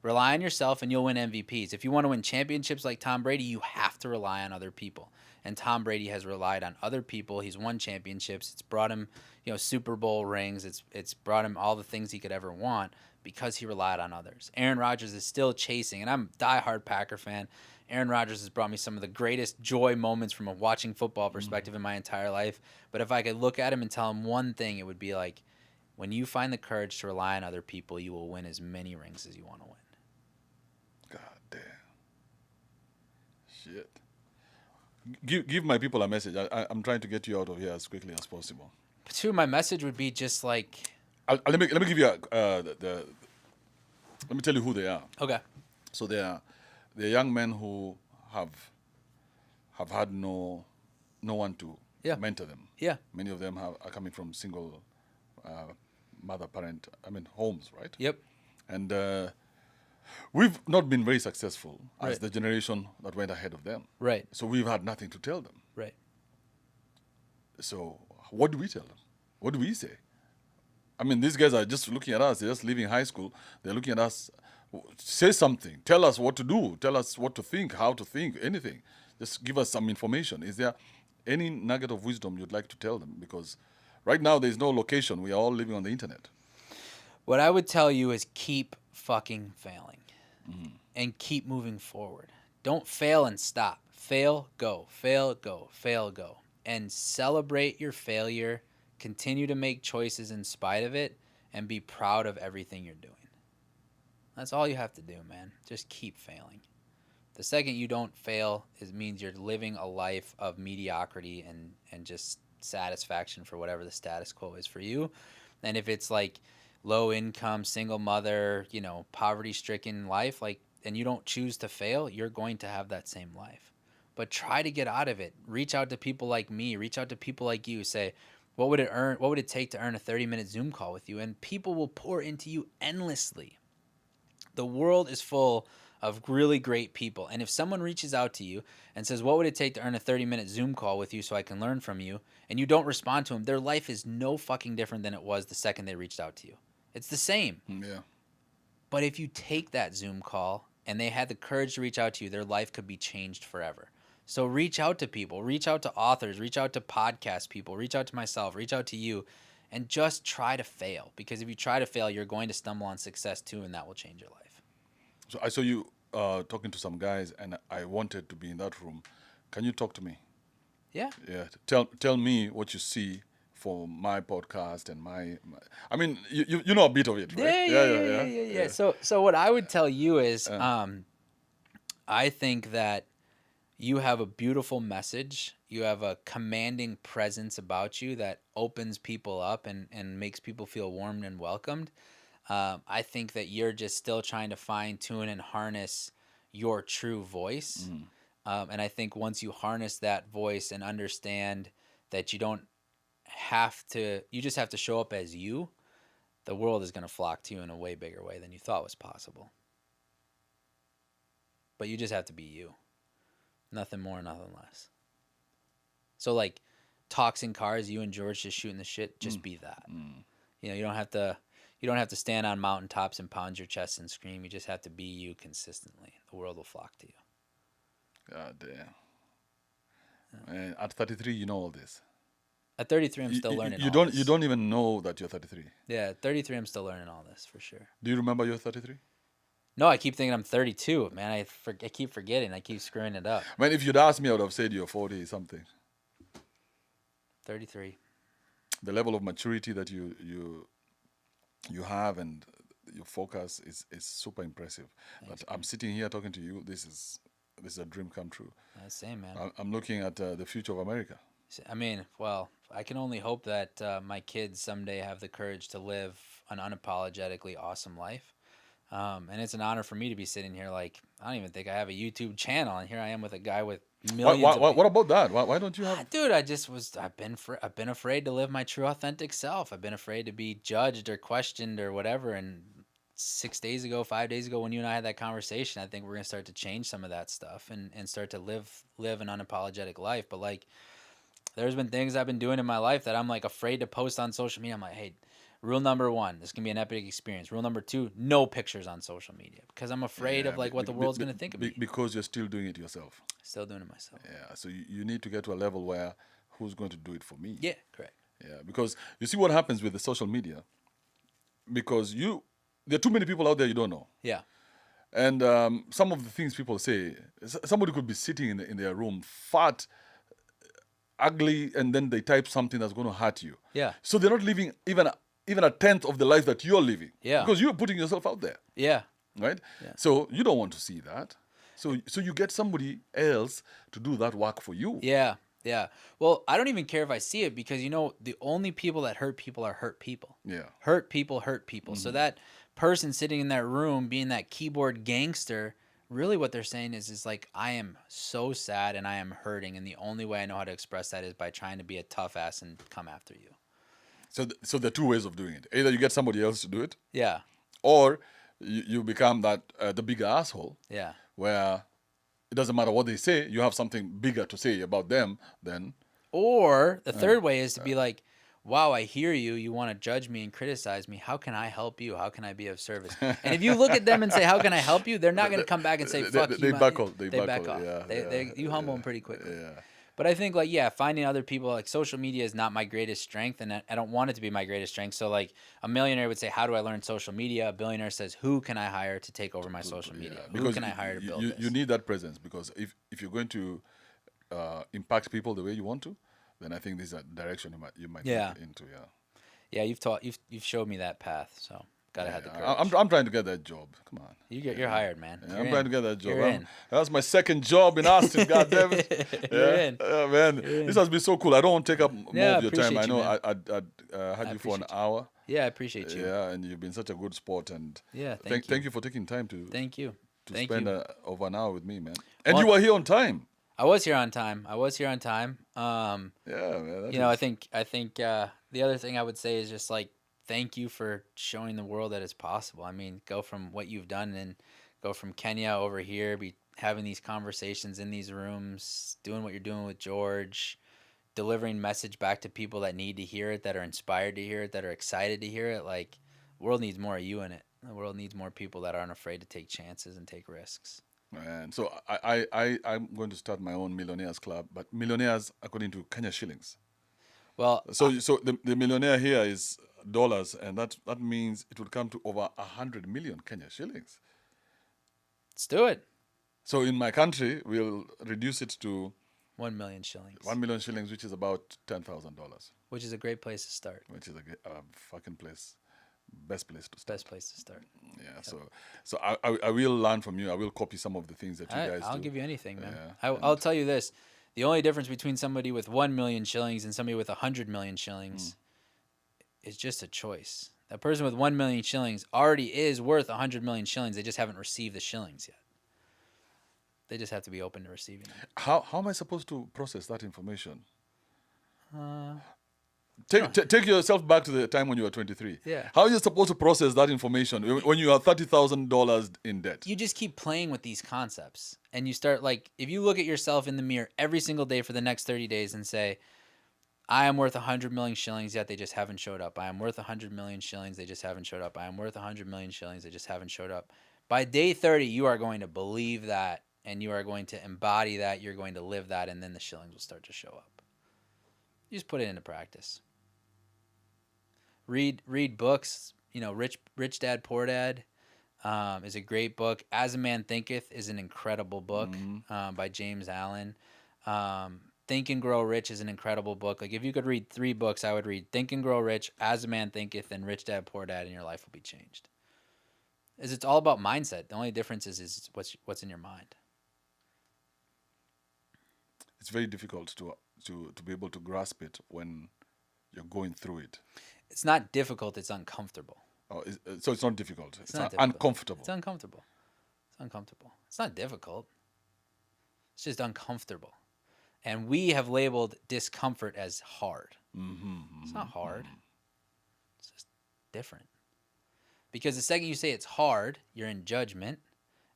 Rely on yourself and you'll win MVPs. If you want to win championships like Tom Brady, you have to rely on other people. And Tom Brady has relied on other people. He's won championships. It's brought him, Super Bowl rings. It's brought him all the things he could ever want because he relied on others. Aaron Rodgers is still chasing, and I'm a diehard Packer fan. Aaron Rodgers has brought me some of the greatest joy moments from a watching football perspective in my entire life. But if I could look at him and tell him one thing, it would be like, when you find the courage to rely on other people, you will win as many rings as you want to win. God damn. Shit. Give my people a message. I'm trying to get you out of here as quickly as possible. But too, my message would be just like... let me give you let me tell you who they are. Okay. So they're young men who have had no one to mentor them. Yeah. Many of them are coming from single homes, right? Yep. And we've not been very successful as Right. the generation that went ahead of them. Right. So we've had nothing to tell them. Right. So what do we tell them? What do we say? I mean, these guys are just looking at us. They're just leaving high school. They're looking at us. Say something. Tell us what to do. Tell us what to think, how to think, anything. Just give us some information. Is there any nugget of wisdom you'd like to tell them? Because right now there's no location. We are all living on the internet. What I would tell you is keep fucking failing and keep moving forward. Don't fail and stop. Fail, go. Fail, go. Fail, go. And celebrate your failure. Continue to make choices in spite of it and be proud of everything you're doing. That's all you have to do, man. Just keep failing. The second you don't fail, it means you're living a life of mediocrity and just satisfaction for whatever the status quo is for you. And if it's like low income, single mother, poverty-stricken life, and you don't choose to fail, you're going to have that same life. But try to get out of it. Reach out to people like me. Reach out to people like you. Say, what would it take to earn a 30-minute Zoom call with you? And people will pour into you endlessly. The world is full of really great people. And if someone reaches out to you and says, what would it take to earn a 30-minute Zoom call with you so I can learn from you, and you don't respond to them, their life is no fucking different than it was the second they reached out to you. It's the same. Yeah. But if you take that Zoom call and they had the courage to reach out to you, their life could be changed forever. So reach out to people, reach out to authors, reach out to podcast people, reach out to myself, reach out to you, and just try to fail. Because if you try to fail, you're going to stumble on success too, and that will change your life. So I saw you talking to some guys, and I wanted to be in that room. Can you talk to me? Yeah. Yeah. Tell me what you see for my podcast and my I mean, you know a bit of it, right? Yeah. So what I would tell you is, I think that you have a beautiful message. You have a commanding presence about you that opens people up and makes people feel warmed and welcomed. I think that you're just still trying to fine tune and harness your true voice. And I think once you harness that voice and understand that you just have to show up as you, the world is going to flock to you in a way bigger way than you thought was possible. But you just have to be you. Nothing more, nothing less. So like talks in cars, you and George just shooting the shit, just be that. You don't have to stand on mountaintops and pound your chest and scream. You just have to be you consistently. The world will flock to you. God damn. And at 33, you know all this. At 33, I'm still learning you all don't this. You don't even know that you're 33. Yeah, at 33, I'm still learning all this, for sure. Do you remember you're 33? No, I keep thinking I'm 32, man. I keep forgetting. I keep screwing it up. I mean, if you'd asked me, I would have said you're 40 something. 33. The level of maturity that you have and your focus is super impressive. Thanks, But I'm sitting here talking to you. This is a dream come true. Same, man. I'm looking at the future of America. I mean, well, I can only hope that my kids someday have the courage to live an unapologetically awesome life. And it's an honor for me to be sitting here. Like, I don't even think I have a YouTube channel, and here I am with a guy with millions. What about that? Why don't you have? Dude, I've been afraid to live my true, authentic self. I've been afraid to be judged or questioned or whatever. And 5 days ago, when you and I had that conversation, I think we're gonna start to change some of that stuff and start to live an unapologetic life. But like, there's been things I've been doing in my life that I'm like afraid to post on social media. I'm like, hey, Rule number 1, this can be an epic experience. Rule number 2, no pictures on social media because I'm afraid of like what the world's going to think of me. Because you're still doing it yourself. Still doing it myself. Yeah, so you need to get to a level where who's going to do it for me? Yeah, correct. Yeah, because you see what happens with the social media. Because there are too many people out there you don't know. Yeah. And some of the things people say, somebody could be sitting in their room, fat, ugly, and then they type something that's going to hurt you. Yeah. So they're not living even a tenth of the life that you're living. Yeah. Because you're putting yourself out there. Yeah. Right? Yeah. So you don't want to see that. So you get somebody else to do that work for you. Yeah. Yeah. Well, I don't even care if I see it because, the only people that hurt people are hurt people. Yeah. Hurt people hurt people. So that person sitting in that room being that keyboard gangster, really what they're saying is like, I am so sad and I am hurting. And the only way I know how to express that is by trying to be a tough ass and come after you. So there are two ways of doing it. Either you get somebody else to do it. Yeah. Or you become the bigger asshole. Yeah. Where it doesn't matter what they say, you have something bigger to say about them then. Or the third way is to be like, wow, I hear you. You want to judge me and criticize me. How can I help you? How can I be of service? And if you look at them and say, how can I help you? They're not going to come back and say, fuck you. They back off. They back off. You humble them pretty quickly. Yeah. But I think finding other people, like social media is not my greatest strength, and I don't want it to be my greatest strength. So like a millionaire would say, how do I learn social media? A billionaire says, who can I hire to take over my social media? Who can I hire to build this? You need that presence because if you're going to impact people the way you want to, then I think this is a direction you might get into. Yeah, you've showed me that path, so gotta have the courage. I'm trying to get that job. Come on. You're hired, man. Yeah, I'm trying to get that job. You're in. That's my second job in Austin. God damn it. You're in. Man, this has been so cool. I don't want to take up more of your time. appreciate I you, know man. I had you for an hour. Yeah, I appreciate you. Yeah, and you've been such a good sport. And thank you for taking time to Thank you. spend over an hour with me, man. And you were here on time. I was here on time. Yeah, man. I think the other thing I would say is just like thank you for showing the world that it's possible. I mean, go from what you've done and go from Kenya over here, be having these conversations in these rooms, doing what you're doing with George, delivering message back to people that need to hear it, that are inspired to hear it, that are excited to hear it. Like, the world needs more of you in it. The world needs more people that aren't afraid to take chances and take risks. And so I'm going to start my own millionaires club, but millionaires according to Kenya shillings. Well, so the millionaire here is dollars, and that means it would come to over 100 million Kenya shillings. Let's do it. So in my country, we'll reduce it to 1 million shillings. 1 million shillings, which is about $10,000. Which is a great place to start. Which is a fucking place. Best place to start. Best place to start. Yeah. Yep. So I will learn from you. I will copy some of the things that you guys do. I'll give you anything, man. Yeah, I'll tell you this. The only difference between somebody with 1 million shillings and somebody with 100 million shillings is just a choice. That person with 1 million shillings already is worth 100 million shillings. They just haven't received the shillings yet. They just have to be open to receiving it. How am I supposed to process that information? Take yourself back to the time when you were 23. Yeah. How are you supposed to process that information when you are $30,000 in debt? You just keep playing with these concepts. And you start, like, if you look at yourself in the mirror every single day for the next 30 days and say, I am worth 100 million shillings, yet they just haven't showed up. I am worth 100 million shillings, they just haven't showed up. I am worth 100 million shillings, they just haven't showed up. By day 30, you are going to believe that, and you are going to embody that, you're going to live that, and then the shillings will start to show up. You just put it into practice. Read books. Rich Dad, Poor Dad is a great book. As a Man Thinketh is an incredible book by James Allen. Think and Grow Rich is an incredible book. Like, if you could read 3 books, I would read Think and Grow Rich, As a Man Thinketh, and Rich Dad, Poor Dad, and your life will be changed. It's all about mindset. The only difference is what's in your mind. It's very difficult to be able to grasp it when you're going through it. It's not difficult. It's uncomfortable. Oh, so it's not difficult. It's not uncomfortable. It's uncomfortable. It's uncomfortable. It's not difficult. It's just uncomfortable. And we have labeled discomfort as hard. It's not hard. It's just different. Because the second you say it's hard, you're in judgment.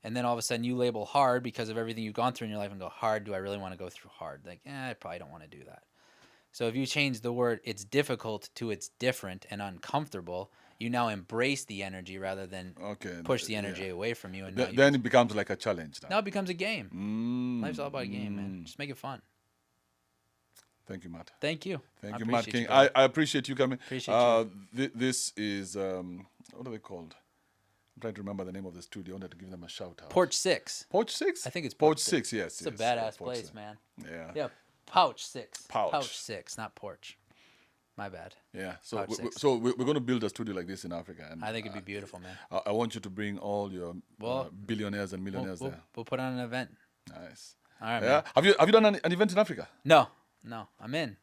And then all of a sudden you label hard because of everything you've gone through in your life and go, hard, do I really want to go through hard? Like, I probably don't want to do that. So if you change the word "it's difficult" to "it's different and uncomfortable," you now embrace the energy rather than push the energy away from you. And then it becomes like a challenge. Now it becomes a game. Life's all about a game, man. Just make it fun. Thank you, Matt. Thank you. Thank you, Matt King. I appreciate you coming. Appreciate you. This is, what are they called? I'm trying to remember the name of the studio. I wanted to give them a shout out. Porch 6. Porch 6? I think it's Porch 6, yes. It's a badass place, 6. man. Yeah. Yeah, Pouch 6. Pouch 6, not Porch. My bad. Yeah. So we're going to build a studio like this in Africa. And I think it'd be beautiful, man. I want you to bring all your billionaires and millionaires there. We'll put on an event. Nice. All right, man. Have you done an event in Africa? No, I'm in.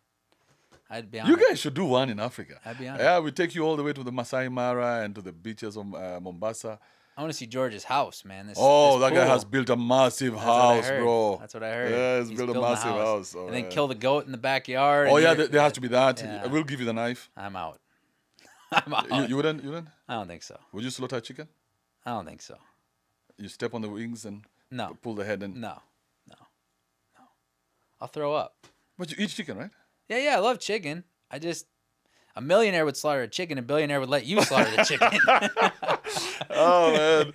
I'd be on. You guys should do one in Africa. I'd be on. Yeah, we take you all the way to the Masai Mara and to the beaches of Mombasa. I want to see George's house, man. This that guy has built a massive house, bro. That's what I heard. Yeah, he's built a massive house. And then kill the goat in the backyard. Oh, yeah, there has to be that. Yeah. We'll give you the knife. I'm out. I'm out. You wouldn't? I don't think so. Would you slaughter a chicken? I don't think so. You step on the wings and pull the head and... No. I'll throw up. But you eat chicken, right? Yeah, I love chicken. A millionaire would slaughter a chicken, a billionaire would let you slaughter the chicken. Oh, man.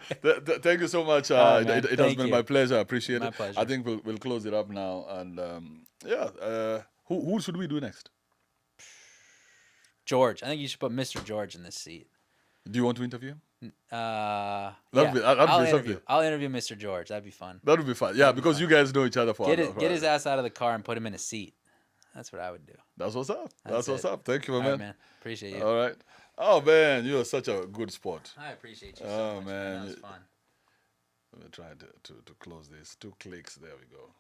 Thank you so much. It has been my pleasure. I appreciate it. My pleasure. I think we'll close it up now. And who should we do next? George. I think you should put Mr. George in this seat. Do you want to interview him? I'll interview Mr. George. That'd be fun. That would be fun. Yeah, because you guys know each other for Get his ass out of the car and put him in a seat. That's what I would do. That's what's up. That's what's up. Thank you, man. Appreciate you. All right. Oh, man, you're such a good sport. I appreciate you so much, man. That was fun. Let me try to close this. 2 clicks. There we go.